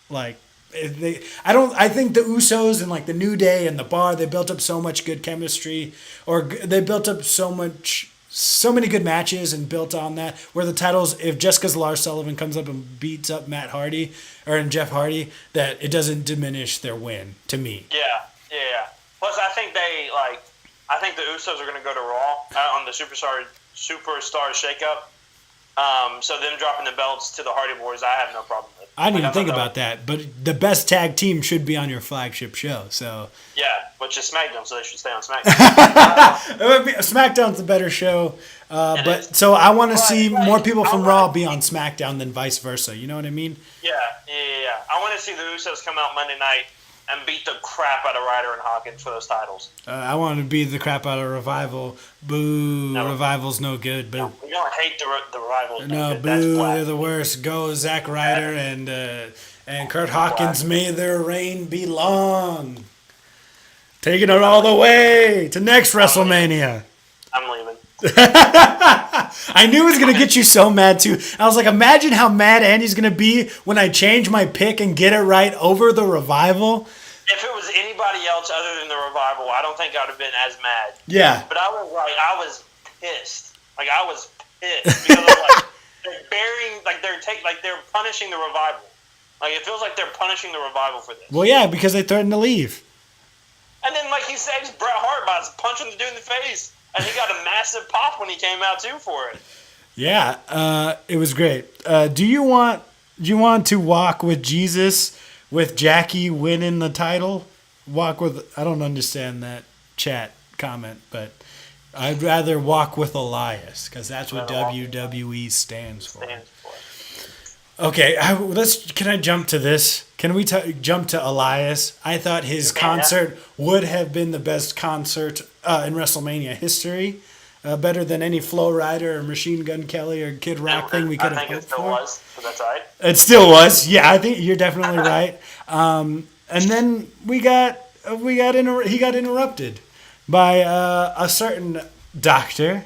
like I think the Usos and like the New Day and the Bar, they built up so much good chemistry, or they built up so many good matches and built on that. Where the titles, if just because Lars Sullivan comes up and beats up Matt Hardy and Jeff Hardy, that it doesn't diminish their win to me. Yeah. Plus, I think the Usos are going to go to Raw on the Superstar shakeup. So them dropping the belts to the Hardy Boys, I have no problem with. I didn't even think about that, but the best tag team should be on your flagship show. So yeah, which is SmackDown, so they should stay on SmackDown. SmackDown's the better show, so I want to see more people from Raw be on SmackDown than vice versa. You know what I mean? Yeah. I want to see the Usos come out Monday night and beat the crap out of Ryder and Hawkins for those titles. I want to beat the crap out of Revival. Boo! No. Revival's no good. Boo! No, we don't hate the Revival. No, boo! They're the worst. Go Zack Ryder and Kurt Hawkins. May their reign be long. Taking it all the way to next WrestleMania. I'm leaving. I knew it was going to get you so mad, too. I was like, imagine how mad Andy's going to be when I change my pick and get it right over the Revival. If it was anybody else other than the Revival, I don't think I would have been as mad. Yeah. But I was pissed. Like, I was pissed. Because of, they're punishing the Revival. Like, it feels like they're punishing the Revival for this. Well, yeah, because they threatened to leave. And then, like, he saves Bret Hart by punching the dude in the face. And he got a massive pop when he came out too for it. Yeah, it was great. Do you want to walk with Jesus with Jackie winning the title? I don't understand that chat comment, but I'd rather walk with Elias because that's what WWE stands for. Okay, can I jump to this? Can we jump to Elias? I thought his concert would have been the best concert in WrestleMania history. Better than any Flo Rida or Machine Gun Kelly or Kid Rock thing we could have hoped for. I think it still was, but that's right. It still was. Yeah, I think you're definitely right. And then he got interrupted by a certain doctor.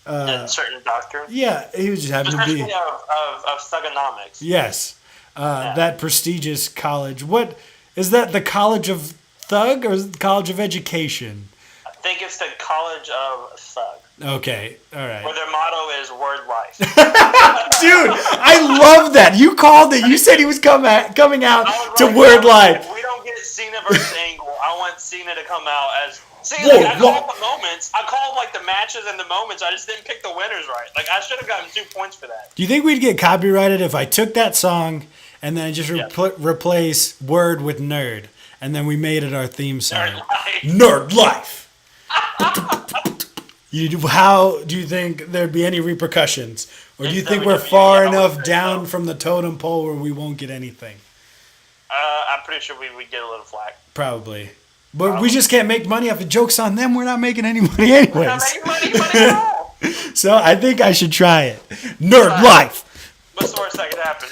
A certain doctor. Yeah, he was just having to be of thugonomics. Yes, that prestigious college. What is that? The College of Thug or the College of Education? I think it's the College of Thug. Okay, all right. Where their motto is "Word Life." Dude, I love that. You called it. You said he was coming out to Word Life. If we don't get Cena versus Angle, I want Cena to come out as. I called the moments. I called like the matches and the moments. I just didn't pick the winners right. Like I should have gotten 2 points for that. Do you think we'd get copyrighted if I took that song and then just replace word with nerd, and then we made it our theme song? Nerd Life. How do you think there'd be any repercussions, or do you think we're far enough down from the totem pole where we won't get anything? I'm pretty sure we would get a little flack. Probably. But we just can't make money off of jokes on them. We're not making any money anyways. We're not making money at all. So I think I should try it. Nerd Life. What's the worst that could happen?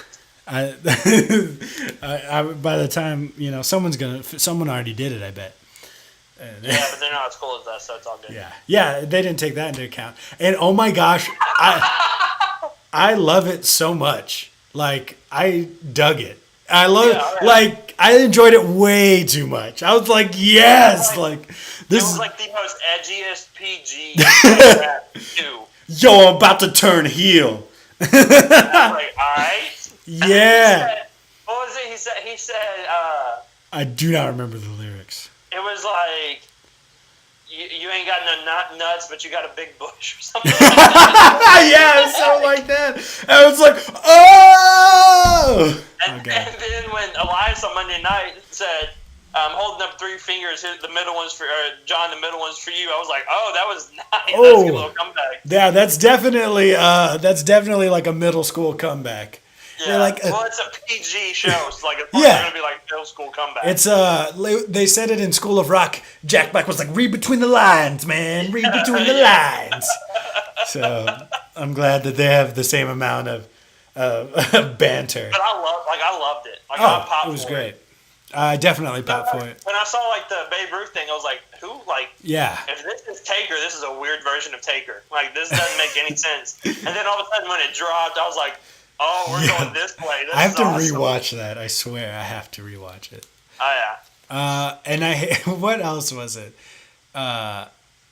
By the time, someone already did it, I bet. Yeah, but they're not as cool as us, so it's all good. Yeah, they didn't take that into account. And oh my gosh, I love it so much. Like, I dug it. I love it. Like, I enjoyed it way too much. I was like, yes, this was like the most edgiest PG rap too. Yo, I'm about to turn heel. I was like, all right. Yeah. What was it? He said. I do not remember the lyrics. It was like, you ain't got no nuts, but you got a big bush or something like that. Yeah, something like that. I was like, oh! And then when Elias on Monday night said, I'm holding up 3 fingers, the middle one's for John, the middle one's for you, I was like, oh, that was nice. Oh. That's a good little comeback. Yeah, that's definitely like a middle school comeback. Yeah, well, it's a PG show, so like it's going to be like middle school comeback. It's they said it in School of Rock. Jack Black was like, read between the lines, man, read between the lines. So I'm glad that they have the same amount of banter. But I loved it. Like Like I popped it was for great. I definitely popped for it. When I saw like the Babe Ruth thing, I was like, who? Like, Yeah. if this is Taker, this is a weird version of Taker. Like, this doesn't make any sense. And then all of a sudden, when it dropped, I was like, oh, we're going this way. This I have is to awesome. rewatch that. I swear, I have to rewatch it. Oh yeah. And what else was it? Yeah,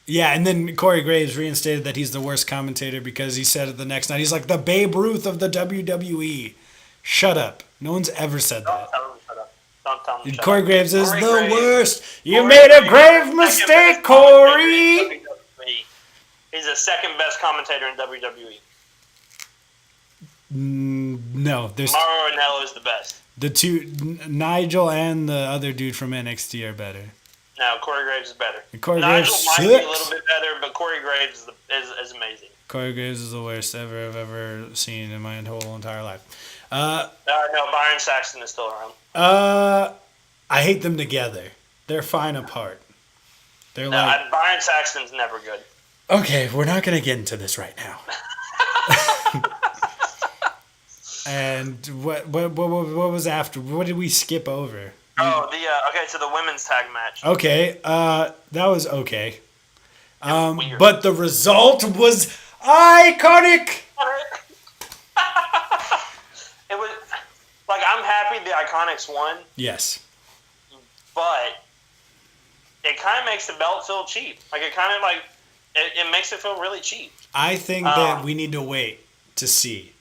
and then Corey Graves reinstated that he's the worst commentator because he said it the next night. He's like the Babe Ruth of the WWE. Shut up. No one's ever said that. Don't tell him shut up. Don't tell him shut Corey up. Graves is Corey the Graves. worst. You Corey made a Graves grave is the mistake, second best Corey. commentator in WWE. He's the second best commentator in WWE. No, there's Mauro Ranallo is the best. the two, Nigel and the other dude from NXT are better. No, Corey Graves is better. Corey Nigel Graves might be a sucks. little bit better, but Corey Graves is amazing. Corey Graves is the worst I've ever seen in my whole entire life. No, Byron Saxton is still around. I hate them together. They're fine apart. They're No, like, Byron Saxton's never good. okay, we're not gonna get into this right now. And what was after? What did we skip over? Oh, okay, so the women's tag match. Okay, that was okay. Weird. But the result was iconic. It was like I'm happy the Iconics won, Yes. but it kind of makes the belt feel cheap. Like it kind of like it makes it feel really cheap. I think that we need to wait to see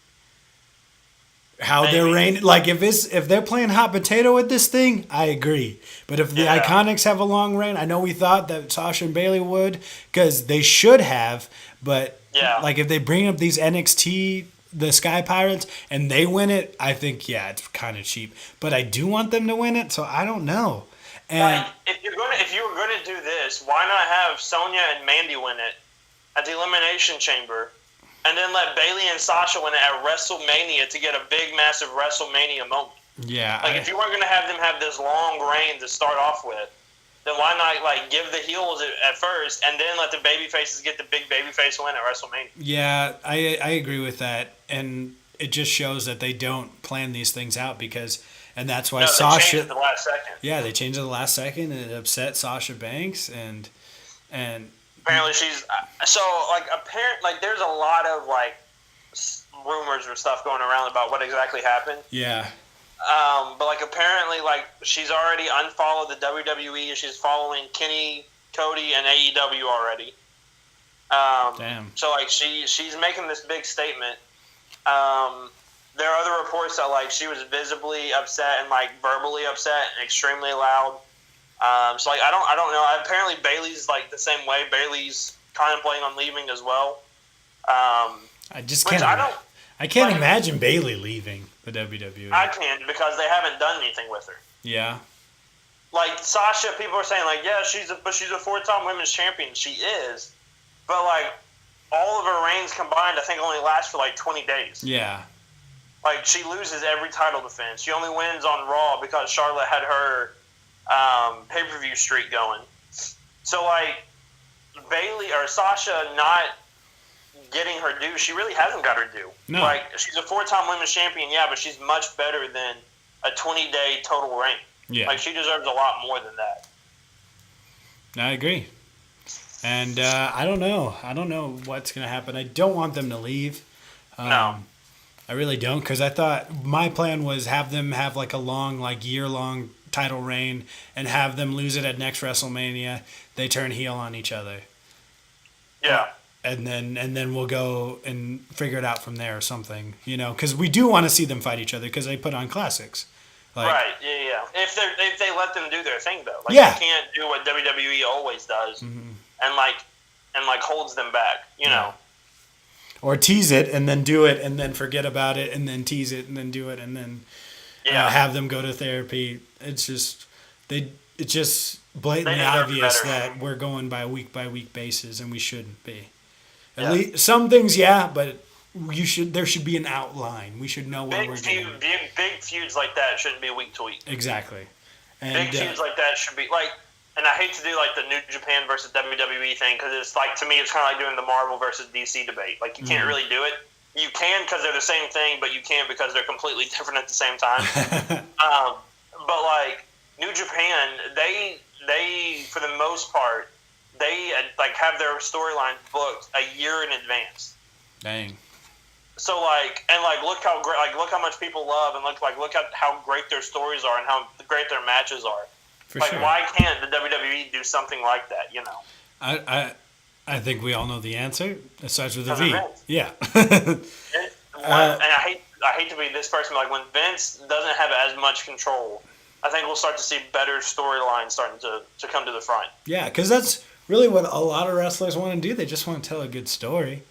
how Maybe. they're reigning. Like if they're playing hot potato with this thing, I agree. But if the Iconics have a long reign, I know we thought that Sasha and Bayley would because they should have. But like if they bring up these NXT, the Sky Pirates, and they win it, I think it's kind of cheap. But I do want them to win it, so I don't know. And Like, if you were gonna do this, why not have Sonya and Mandy win it at the Elimination Chamber, and then let Bayley and Sasha win it at WrestleMania to get a big, massive WrestleMania moment? Like if you weren't gonna have them have this long reign to start off with, then why not like give the heels at first and then let the baby faces get the big baby face win at WrestleMania? Yeah, I agree with that, and it just shows that they don't plan these things out and that's why Sasha. They changed it at the last second. Yeah, they changed it at the last second, and it upset Sasha Banks, and apparently she's there's a lot of like rumors or stuff going around about what exactly happened. Yeah. But like apparently like she's already unfollowed the WWE and she's following Kenny, Cody, and AEW already. Damn. So like she's making this big statement. There are other reports that like she was visibly upset and like verbally upset and extremely loud. So like I don't know. Apparently Bayley's like the same way. Bayley's contemplating on leaving as well. I just can't. I can't imagine Bayley leaving the WWE. I can because they haven't done anything with her. Yeah. Like Sasha, people are saying like, yeah, she's a 4-time women's champion. She is, but like all of her reigns combined, I think only lasts for like 20 days. Yeah. Like she loses every title defense. She only wins on Raw because Charlotte had her pay-per-view streak going. So like Bayley or Sasha not getting her due, she really hasn't got her due. No. Like she's a 4-time women's champion, but she's much better than a 20-day total reign. Yeah. Like she deserves a lot more than that. I agree. And I don't know. I don't know what's going to happen. I don't want them to leave. No. I really don't, because I thought my plan was have them have like a long, like year-long title reign and have them lose it at next WrestleMania. They turn heel on each other. Yeah. And then we'll go and figure it out from there or something, because we do want to see them fight each other because they put on classics. Like, right, yeah. If they let them do their thing though, like Yeah. you can't do what WWE always does, and holds them back, you know. Or tease it and then do it and then forget about it and then tease it and then do it and then have them go to therapy. It's just blatantly obvious that we're going by week basis and we shouldn't be. At least some things, but there should be an outline. We should know what we're doing. Big feuds like that shouldn't be week to week. Exactly. And big feuds like that should be like. And I hate to do like the New Japan versus WWE thing because it's like to me it's kind of like doing the Marvel versus DC debate. Like you can't really do it you can because they're the same thing, but you can't because they're completely different at the same time. But like New Japan, they for the most part, they like have their storylines booked a year in advance. Dang. So look how great, look how much people love, and look at how great their stories are and how great their matches are. For sure. Why can't the WWE do something like that? You know. I think we all know the answer. It starts with a V. Yeah. And I hate to be this person, but like when Vince doesn't have as much control, I think we'll start to see better storylines starting to come to the front. Yeah, because that's really what a lot of wrestlers want to do. They just want to tell a good story.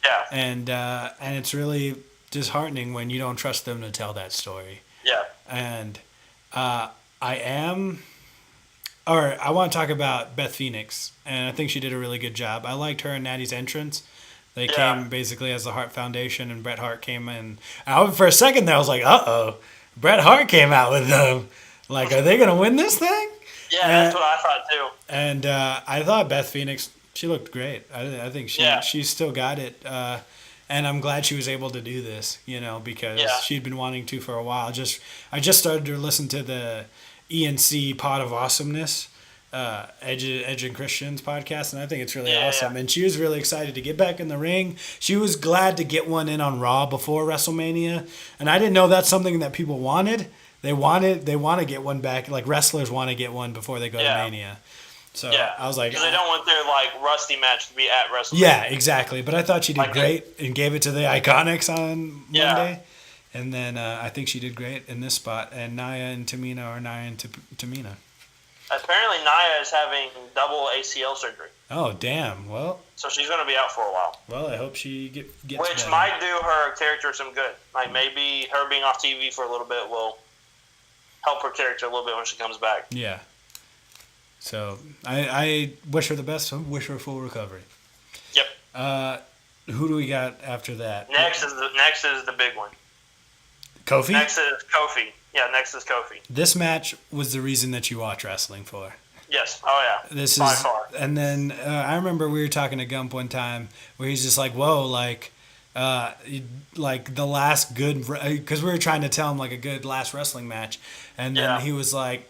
Yeah. And it's really disheartening when you don't trust them to tell that story. Yeah. And I want to talk about Beth Phoenix, and I think she did a really good job. I liked her and Natty's entrance. They came basically as the Hart Foundation, and Bret Hart came in. For a second there, I was like, uh-oh, Bret Hart came out with them. Like, are they going to win this thing? Yeah, that's what I thought too. And I thought Beth Phoenix, she looked great. I think she still got it. And I'm glad she was able to do this, because she'd been wanting to for a while. I just started to listen to the ENC Pod of Awesomeness, Edge and Christian's podcast, and I think it's really awesome. And she was really excited to get back in the ring. She was glad to get one in on Raw before WrestleMania, and I didn't know that's something that people wanted. They want to get one back, like wrestlers want to get one before they go to Mania. So I was like, because they don't want their rusty match to be at WrestleMania. Yeah, exactly. But I thought she did great and gave it to the Iconics on Monday. And then I think she did great in this spot. And Nia and Tamina are Nia and Tamina. Apparently, Nia is having double ACL surgery. Oh, damn. Well, so she's going to be out for a while. Well, I hope she gets Which better. Might do her character some good. Like, maybe her being off TV for a little bit will help her character a little bit when she comes back. Yeah. So, I wish her the best. I wish her a full recovery. Yep. Who do we got after that? Next is the big one. Kofi? Next is Kofi. Yeah, next is Kofi. This match was the reason that you watch wrestling for. Yes. Oh, yeah. This by is, far. And then I remember we were talking to Gump one time where he's just like, whoa, like the last good, because we were trying to tell him like a good last wrestling match. And then he was like,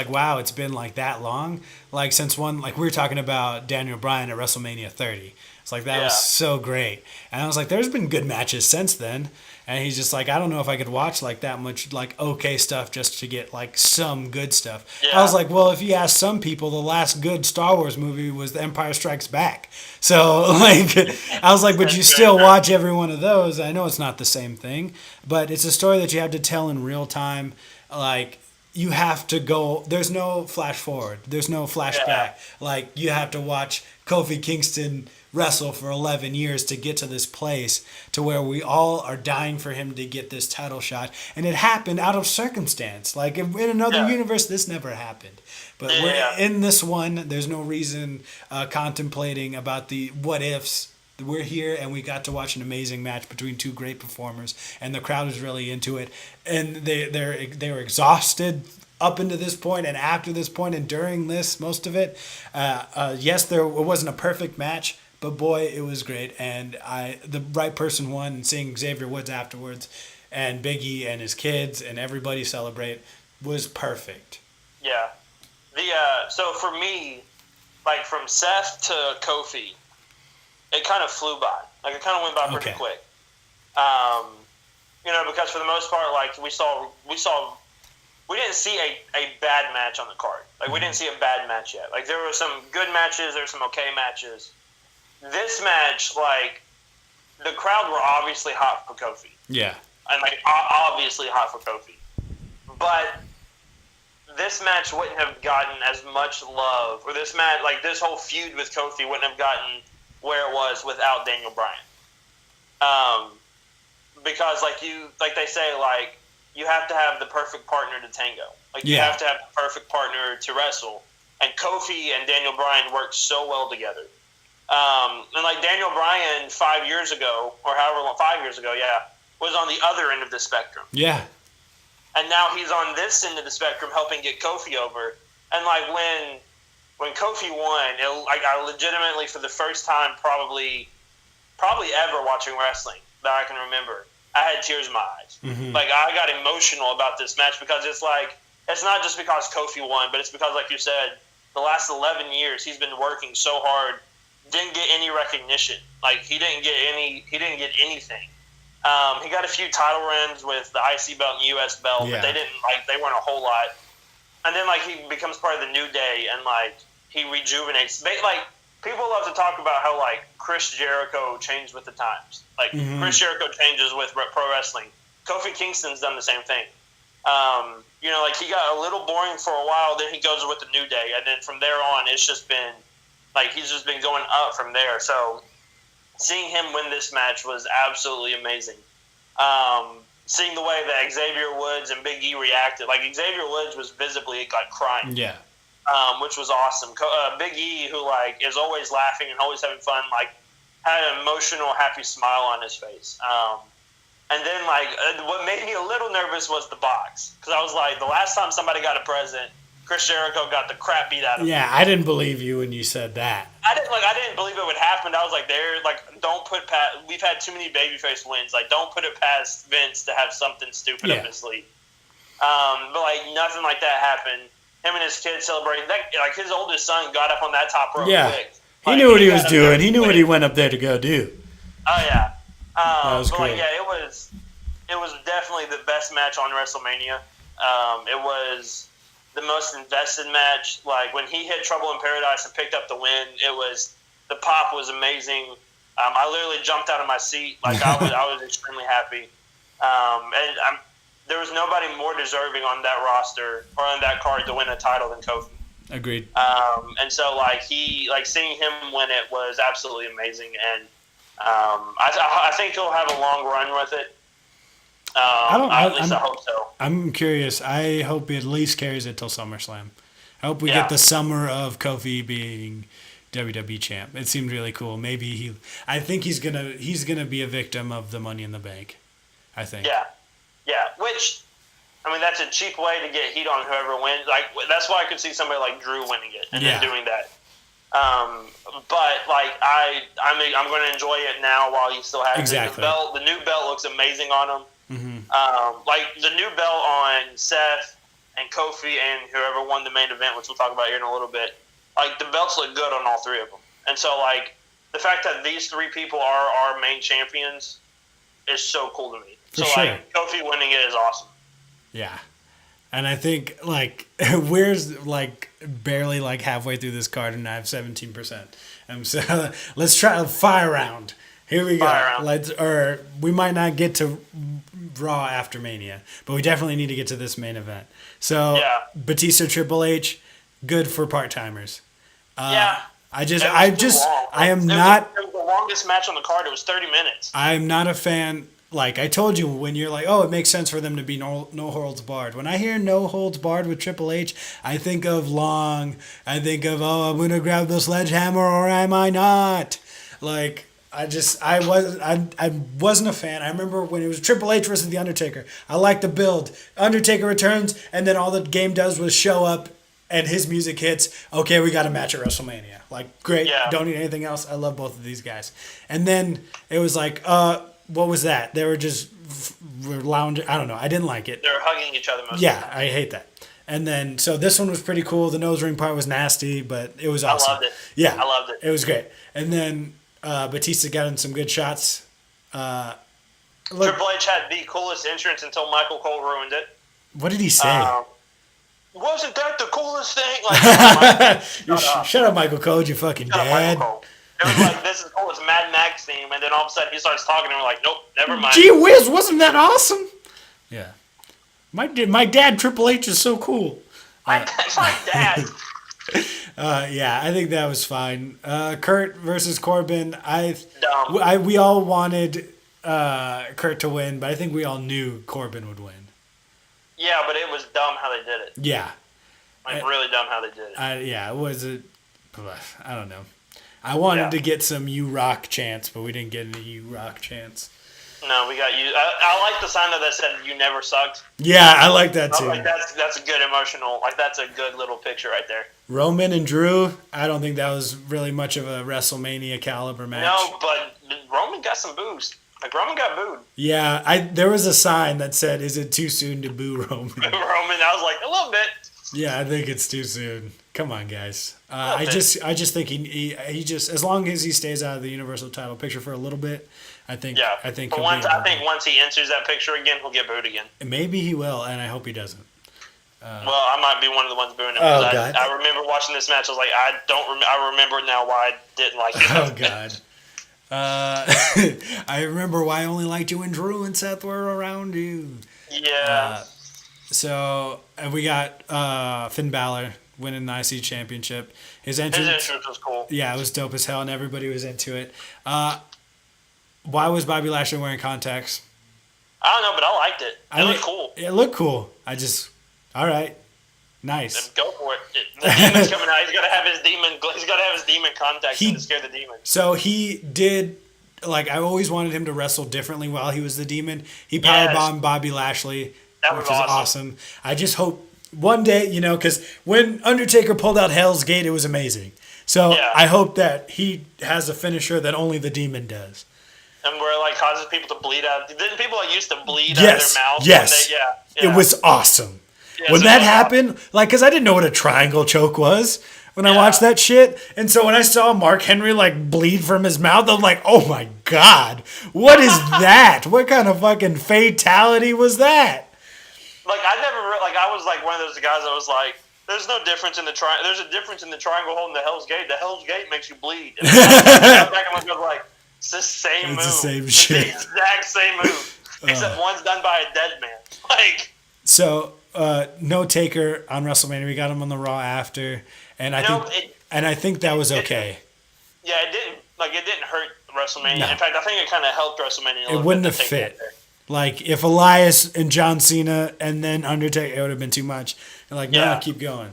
wow, it's been like that long. Like since we were talking about Daniel Bryan at WrestleMania 30. It's like, that was so great. And I was like, there's been good matches since then. And he's just like, I don't know if I could watch like that much like okay stuff just to get like some good stuff. Yeah. I was like, well, if you ask some people, the last good Star Wars movie was The Empire Strikes Back. So like, I was like, but you still watch every one of those. I know it's not the same thing, but it's a story that you have to tell in real time. Like, you have to go, there's no flash forward. There's no flashback. Yeah. Like, you have to watch Kofi Kingston wrestle for 11 years to get to this place to where we all are dying for him to get this title shot. And it happened out of circumstance. Like, in another universe, this never happened. But we're in this one, there's no reason contemplating about the what ifs. We're here, and we got to watch an amazing match between two great performers, and the crowd was really into it. And they were exhausted up into this point, and after this point, and during this, most of it. Yes, it wasn't a perfect match, but boy, it was great. And the right person won, and seeing Xavier Woods afterwards, and Big E and his kids, and everybody celebrate was perfect. Yeah. So for me, like from Seth to Kofi, it kind of flew by. Like, it kind of went by pretty quick. Because for the most part, like, we didn't see a bad match on the card. Like, we didn't see a bad match yet. Like, there were some good matches, there were some okay matches. This match, like, the crowd were obviously hot for Kofi. Yeah. And, like, obviously hot for Kofi. But this match wouldn't have gotten as much love, or this match, like, this whole feud with Kofi wouldn't have gotten where it was without Daniel Bryan. Because like they say, like, you have to have the perfect partner to tango. Like, you have to have the perfect partner to wrestle. And Kofi and Daniel Bryan worked so well together. And like Daniel Bryan 5 years ago, or however long, 5 years ago, was on the other end of the spectrum. Yeah. And now he's on this end of the spectrum helping get Kofi over. And like when Kofi won, I legitimately, for the first time probably ever watching wrestling, that I can remember, I had tears in my eyes. Mm-hmm. Like, I got emotional about this match because it's like, it's not just because Kofi won, but it's because, like you said, the last 11 years he's been working so hard, didn't get any recognition. Like, he didn't get anything. He got a few title runs with the IC belt and US belt, but they weren't a whole lot. And then, like, he becomes part of the New Day, and, like, he rejuvenates. People love to talk about how, like, Chris Jericho changed with the times. Like, Chris Jericho changes with pro wrestling. Kofi Kingston's done the same thing. Like, he got a little boring for a while, then he goes with the New Day, and then from there on, it's just been, like, he's just been going up from there. So, seeing him win this match was absolutely amazing. Seeing the way that Xavier Woods and Big E reacted, like, Xavier Woods was visibly, like, crying. Yeah. Which was awesome. Big E, who, like, is always laughing and always having fun, like, had an emotional, happy smile on his face. And then, like, what made me a little nervous was the box. Because I was like, the last time somebody got a present, Chris Jericho got the crap beat out of him. Yeah, I didn't believe you when you said that. I didn't believe it would happen. I was like, don't put past. We've had too many babyface wins. Like, don't put it past Vince to have something stupid up his sleeve. But, like, nothing like that happened. Him and his kid celebrating. Like, his oldest son got up on that top rope quick. He knew what he was doing. He knew what he went up there to go do. Oh, yeah. That was great. Like, yeah, it was definitely the best match on WrestleMania. It was the most invested match. Like, when he hit Trouble in Paradise and picked up the win, the pop was amazing. I literally jumped out of my seat. Like, I was extremely happy. And there was nobody more deserving on that roster or on that card to win a title than Kofi. Agreed. And so, like, seeing him win it was absolutely amazing. And I think he'll have a long run with it. At least I hope so. I'm curious. I hope he at least carries it till SummerSlam. I hope we get the summer of Kofi being WWE champ. It seemed really cool. Maybe I think he's gonna be a victim of the Money in the Bank. I think. Yeah. Which, I mean, that's a cheap way to get heat on whoever wins. Like, that's why I could see somebody like Drew winning it and then doing that. But, like, I'm going to enjoy it now while he still has it. The new belt looks amazing on him. Mm-hmm. Like, the new belt on Seth and Kofi and whoever won the main event, which we'll talk about here in a little bit, like, the belts look good on all three of them. And so, like, the fact that these three people are our main champions is so cool to me. Like, Kofi winning it is awesome. Yeah. And I think, like, we're, like, barely, like, halfway through this card, and I have 17%. So let's try a fire round. Here we go. We might not get to Raw after Mania, but we definitely need to get to this main event. So, Batista Triple H, good for part-timers. I am not... It was the longest match on the card. It was 30 minutes. I'm not a fan... Like I told you, when you're like, oh, it makes sense for them to be no holds barred. When I hear no holds barred with Triple H, I think of long. I think of, oh, I'm gonna grab the sledgehammer or am I not? Like I wasn't a fan. I remember when it was Triple H versus The Undertaker. I liked the build. Undertaker returns, and then all the game does was show up, and his music hits. Okay, we got a match at WrestleMania. Like, great. Yeah. Don't need anything else. I love both of these guys. And then it was like, what was that? They were just lounging. I don't know. I didn't like it. They were hugging each other most of the time. I hate that. And then, so this one was pretty cool. The nose ring part was nasty, but it was awesome. I loved it. Yeah. I loved it. It was great. And then Batista got in some good shots. Triple H had the coolest entrance until Michael Cole ruined it. What did he say? Wasn't that the coolest thing? Like, shut up, Michael Cole, you fucking dad. It was like, this is cool, it's Mad Max theme, and then all of a sudden he starts talking, and we're like, nope, never mind. Gee whiz, wasn't that awesome? Yeah. My dad, Triple H, is so cool. My dad. Yeah, I think that was fine. Kurt versus Corbin, Dumb. we all wanted Kurt to win, but I think we all knew Corbin would win. Yeah, but it was dumb how they did it. Yeah. Like, really dumb how they did it. It was I don't know. I wanted to get some "You Rock" chants, but we didn't get any "You Rock" chants. No, we got you. I like the sign that said "You never sucked." Yeah, I like that too. Like, that's a good emotional. Like, that's a good little picture right there. Roman and Drew. I don't think that was really much of a WrestleMania caliber match. No, but Roman got some boost. Like, Roman got booed. Yeah, there was a sign that said, "Is it too soon to boo Roman?" Roman, I was like, a little bit. Yeah, I think it's too soon. Come on, guys. A I bit. just think he just, as long as he stays out of the Universal title picture for a little bit, I think But he'll once be I think once he enters that picture again, he'll get booed again. maybe he will, and I hope he doesn't. Well, I might be one of the ones booing him. Oh, 'Cause God. I remember watching this match. I was like, I remember now why I didn't like it. Oh God. I remember why I only liked you when Drew and Seth were around you. Yeah. So we got Finn Balor winning the IC championship. His His entrance, entrance was cool. yeah, it was dope as hell, and everybody was into it. Why was Bobby Lashley wearing contacts? I don't know, but I liked it. It looked cool. It looked cool. All right, nice. Then go for it. The demon's coming out. He's got to have his demon. He's got to have his demon contacts to scare the demon. So he did. Like, I always wanted him to wrestle differently while he was the demon. He powerbombed Bobby Lashley, That which was was awesome. I just hope one day, because when Undertaker pulled out Hell's Gate, it was amazing. So Yeah. I hope that he has a finisher that only the demon does. And where it causes people to bleed out. Didn't people used to bleed out Yes, of their mouth? yes. Yeah. It was awesome. Yeah, When so that it was happened, because I didn't know what a triangle choke was when I Yeah. watched that shit. And so when I saw Mark Henry bleed from his mouth, I'm like, oh my God, what is that? What kind of fucking fatality was that? I was one of those guys that was like, there's no difference in the triangle. There's a difference in the triangle holding the Hell's Gate. The Hell's Gate makes you bleed. And I was back and I was like, it's the same move. It's the same It's shit. the exact same move. Except one's done by a dead man. So, no Taker on WrestleMania. We got him on the Raw after. And I think that was okay. It didn't hurt WrestleMania. No. In fact, I think it kind of helped WrestleMania a little It wouldn't bit have to take fit. that there. If Elias and John Cena and then Undertaker, it would have been too much. And no, Yeah. keep going.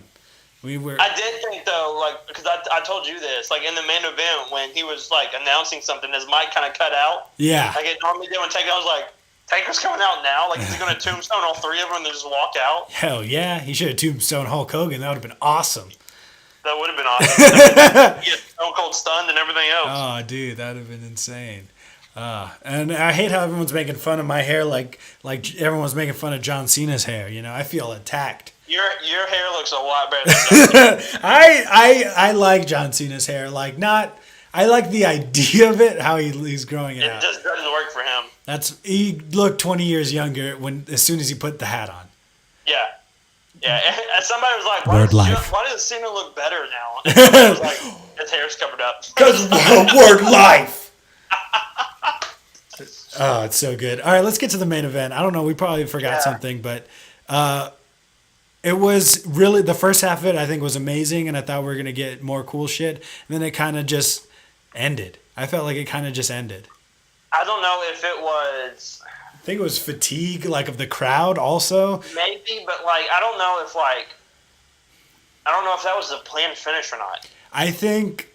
I did think though, because I told you this, in the main event when he was announcing something, his mic kind of cut out. Yeah. Like it normally did when Taker. I was like, Taker's coming out now. Is he going to tombstone all three of them and then just walk out? Hell yeah. He should have tombstone Hulk Hogan. That would have been awesome. That would have been awesome. He get Stone Cold stunned and everything else. Oh, dude, that would have been insane. And I hate how everyone's making fun of my hair like everyone's making fun of John Cena's hair. I feel attacked. Your hair looks a lot better than John. I like John Cena's hair. I like the idea of it, how he's growing it It out. just doesn't work for him. He looked 20 years younger as soon as he put the hat on. Yeah. Yeah. And somebody was like, Word life. why does Cena look better now? And somebody was like, his hair's covered up. Because word life. Oh, it's so good. All right, let's get to the main event. I don't know. We probably forgot something, but it was really the first half of it. I think was amazing, and I thought we were gonna get more cool shit. And then it kind of just ended. I felt like it kind of just ended. I don't know if it was I think it was fatigue, of the crowd, also. maybe, but I don't know if I don't know if that was the planned finish or not. I think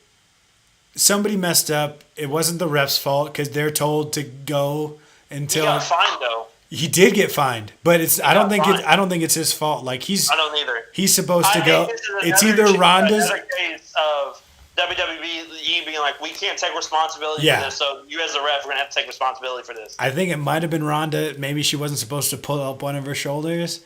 somebody messed up. It wasn't the ref's fault because they're told to go until He got fined though. he did get fined, but I don't think it's his fault. I don't either. He's supposed to I go. think this is It's another either Ronda's. another case of WWE being like, we can't take responsibility Yeah. for this, so you as the ref are gonna have to take responsibility for this. I think it might have been Ronda. Maybe she wasn't supposed to pull up one of her shoulders.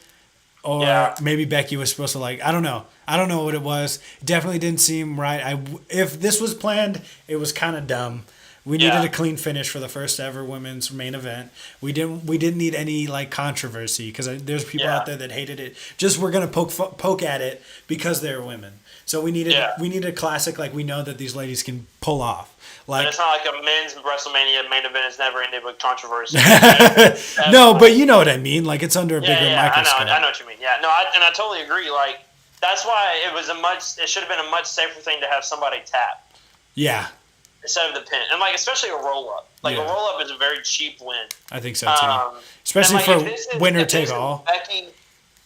Or Yeah. maybe Becky was supposed to I don't know. I don't know what it was. It definitely didn't seem right. If this was planned, it was kind of dumb. We needed a clean finish for the first ever women's main event. We didn't need any controversy because there's people out there that hated it. Just we're gonna poke at it because they're women. So we needed a classic we know that these ladies can pull off. And it's not like a men's WrestleMania main event has never ended with controversy. No, but you know what I mean. It's under a bigger microscope. I know what you mean. Yeah, no, I totally agree. That's why it should have been a much safer thing to have somebody tap Yeah, instead of the pin, and especially a roll up. A roll up is a very cheap win. I think so too. Especially for winner take all. Becky,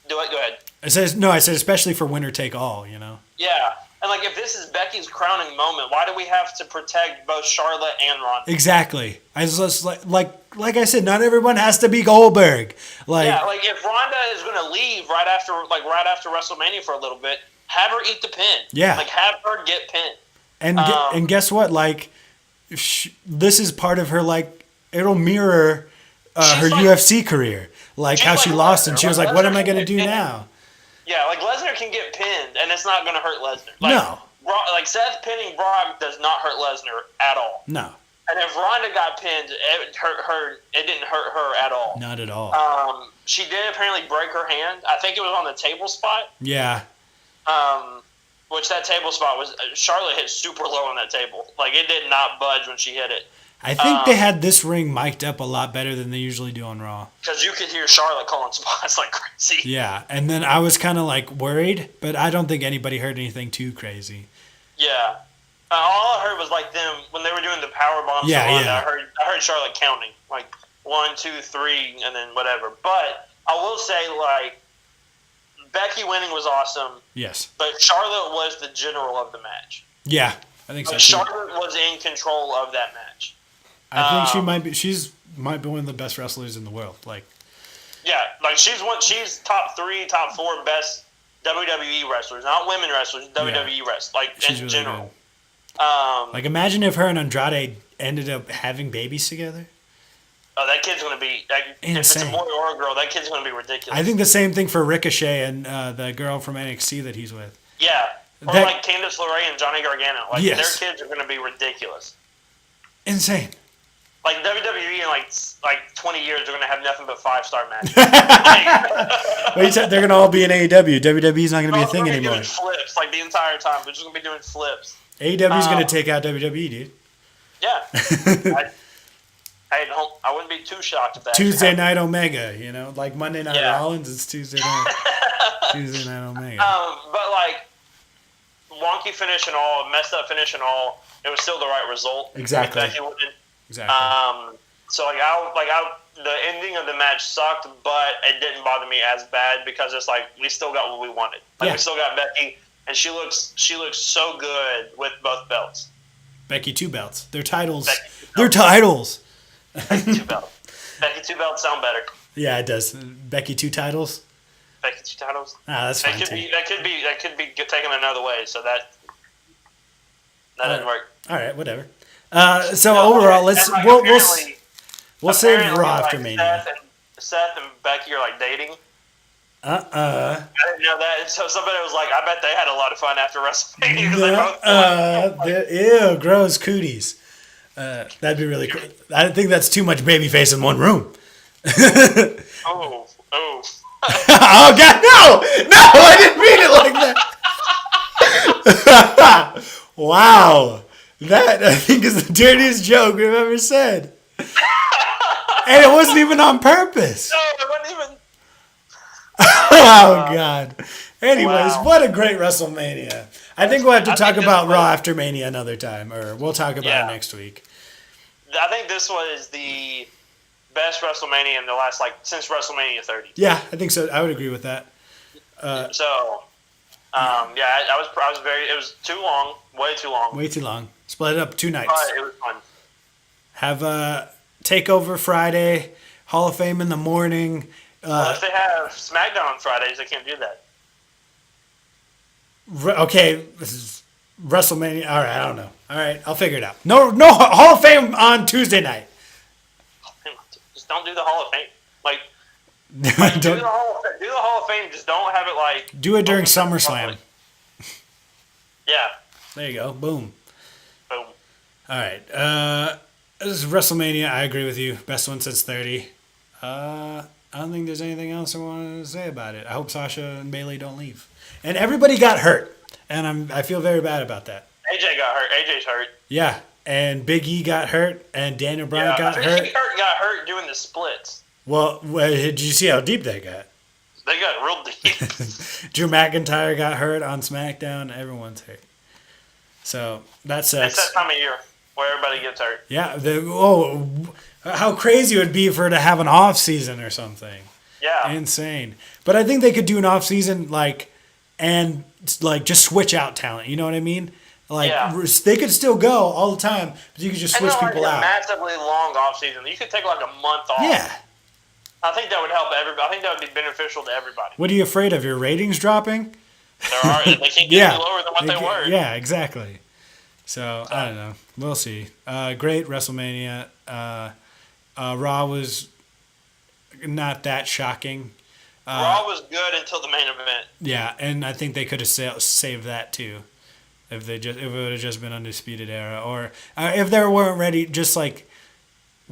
do it. Go ahead. I said especially for winner take all. Yeah, and if this is Becky's crowning moment, why do we have to protect both Charlotte and Ronda? Exactly. I just like I said, not everyone has to be Goldberg. If Ronda is going to leave right after WrestleMania for a little bit, have her eat the pin. Yeah. Have her get pinned. And guess what? This is part of her it'll mirror her like, UFC career, like how she lost, and she was like, "What am I gonna do now?" Yeah, like Lesnar can get pinned, and it's not gonna hurt Lesnar. Like, No. Like Seth pinning Brock does not hurt Lesnar at all. No. And if Ronda got pinned, it hurt her. It didn't hurt her at all. Not at all. She did apparently break her hand. I think it was on the table spot. Yeah. Which that table spot was Charlotte hit super low on that table. Like it did not budge when she hit it. I think they had this ring mic'd up a lot better than they usually do on Raw. Because you could hear Charlotte calling spots like crazy. Yeah, and then I was kind of like worried, but I don't think anybody heard anything too crazy. Yeah. All I heard was like them when they were doing the power bombs. Yeah. I heard Charlotte counting like 1, 2, 3, and then whatever. But I will say like Becky winning was awesome. Yes. But Charlotte was the general of the match. Yeah, I think so. Like, Charlotte was in control of that match. I think she might be one of the best wrestlers in the world. Like. Yeah, like she's top 3, top 4 best WWE wrestlers, not women wrestlers, WWE wrestlers, like she's in really general. Good. Like imagine if her and Andrade ended up having babies together. Oh, that kid's gonna be insane. If it's a boy or a girl, that kid's gonna be ridiculous. I think the same thing for Ricochet and the girl from NXT that he's with. Yeah, or like Candice LeRae and Johnny Gargano. Like their kids are gonna be ridiculous. Insane. Like WWE in like 20 years, they're gonna have nothing but 5-star matches. They're gonna all be in AEW. WWE's not gonna be a thing anymore. Doing flips like the entire time. They're just gonna be doing flips. AEW's gonna take out WWE, dude. Yeah. I wouldn't be too shocked if that Tuesday Night Omega, like Monday Night Rollins, it's Tuesday Night. Tuesday Night Omega. But like wonky finish and all, messed up finish and all, it was still the right result. Exactly. Exactly. So the ending of the match sucked, but it didn't bother me as bad because it's like we still got what we wanted. We still got Becky, and she looks so good with both belts. Becky 2 belts. They're titles. They're titles. Becky 2 belts. Becky 2 belts sound better. Yeah, it does. Becky 2 titles. Becky 2 titles. That's fine. That could be taken another way. So that didn't work. All right, whatever. So overall, we'll save Raw after Mania. Seth and Becky are like dating. I didn't know that. So somebody was like, I bet they had a lot of fun after WrestleMania. Ew, gross cooties. That'd be really cool. I think that's too much babyface in one room. Oh. Oh God, no, I didn't mean it like that. Wow, that I think is the dirtiest joke we've ever said, and it wasn't even on purpose. No, it wasn't even. Oh God. Anyways, what a great WrestleMania. I think we'll have to talk about Raw after Mania another time, or we'll talk about it next week. I think this was the best WrestleMania in the last, since WrestleMania 30. Yeah, I think so. I would agree with that. I was very. It was too long, way too long. Way too long. Split it up 2 nights. But it was fun. Have a Takeover Friday, Hall of Fame in the morning. Well, if they have SmackDown on Fridays, they can't do that. Okay, this is WrestleMania. All right, I don't know. All right, I'll figure it out. No Hall of Fame on Tuesday night. Just don't do the Hall of Fame. Do the Hall of Fame. Just don't have it do it during SummerSlam. Yeah. There you go. Boom. Boom. All right. This is WrestleMania. I agree with you. Best one since 30. I don't think there's anything else I want to say about it. I hope Sasha and Bayley don't leave. And everybody got hurt, and I feel very bad about that. AJ got hurt. AJ's hurt. Yeah, and Big E got hurt, and Daniel Bryan got hurt. He got hurt doing the splits. Well, did you see how deep they got? They got real deep. Drew McIntyre got hurt on SmackDown. Everyone's hurt. So that sucks. It's that time of year where everybody gets hurt. Yeah. How crazy it would be for her to have an off season or something. Yeah. Insane. But I think they could do an off season and just switch out talent. You know what I mean? They could still go all the time, but you could just switch people out. A massively long off season. You could take a month off. Yeah. I think that would help everybody. I think that would be beneficial to everybody. What are you afraid of? Your ratings dropping? They can't get any lower than what they were. Yeah, exactly. So I don't know. We'll see. Great WrestleMania. Raw was not that shocking. Raw was good until the main event. Yeah, and I think they could have saved that too, if it would have just been Undisputed Era, or if they weren't ready, just like.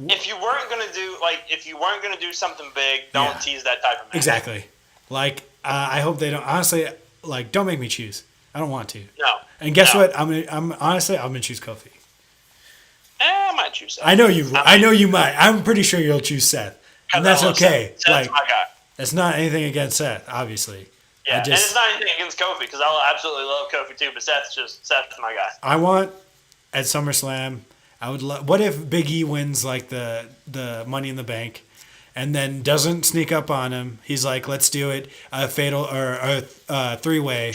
If you weren't gonna do something big, don't tease that type of match. Exactly. Like I hope they don't. Honestly, like don't make me choose. I don't want to. No. And guess what? I'm gonna choose Kofi. I might choose Seth. I know you might. I'm pretty sure you'll choose Seth, and that's okay. Seth's my guy. That's not anything against Seth, obviously. Yeah, and it's not anything against Kofi because I absolutely love Kofi too, but Seth's my guy. I want at SummerSlam. I would love. What if Big E wins like the Money in the Bank, and then doesn't sneak up on him? He's like, let's do it, a fatal or a three-way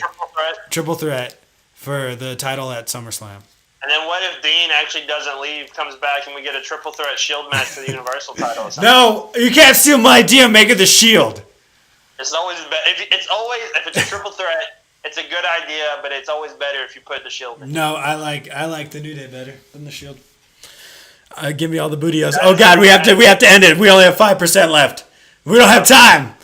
triple threat for the title at SummerSlam. And then what if Dean actually doesn't leave, comes back, and we get a triple threat Shield match for the Universal title? No, you can't steal my idea. Make it the Shield. It's always if it's a triple threat, it's a good idea, but it's always better if you put the Shield in. No, I like the New Day better than the Shield. Give me all the bootios. Oh God, we have to end it. We only have 5% left. We don't have time.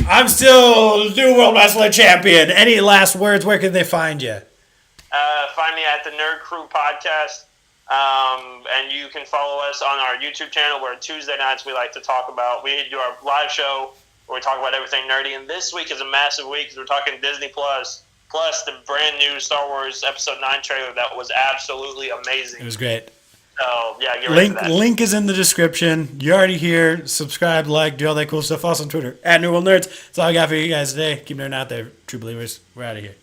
I'm still New World Wrestling Champion. Any last words? Where can they find you? Find me at the Nerd Crew Podcast, and you can follow us on our YouTube channel where Tuesday nights we like to talk about. We do our live show where we talk about everything nerdy, and this week is a massive week because we're talking Disney Plus the brand new Star Wars Episode 9 trailer that was absolutely amazing. It was great. So, yeah, get ready for that. Link is in the description. You're already here. Subscribe, like, do all that cool stuff. Also on Twitter, @NewWorldNerds. That's all I got for you guys today. Keep nerding out there, true believers. We're out of here.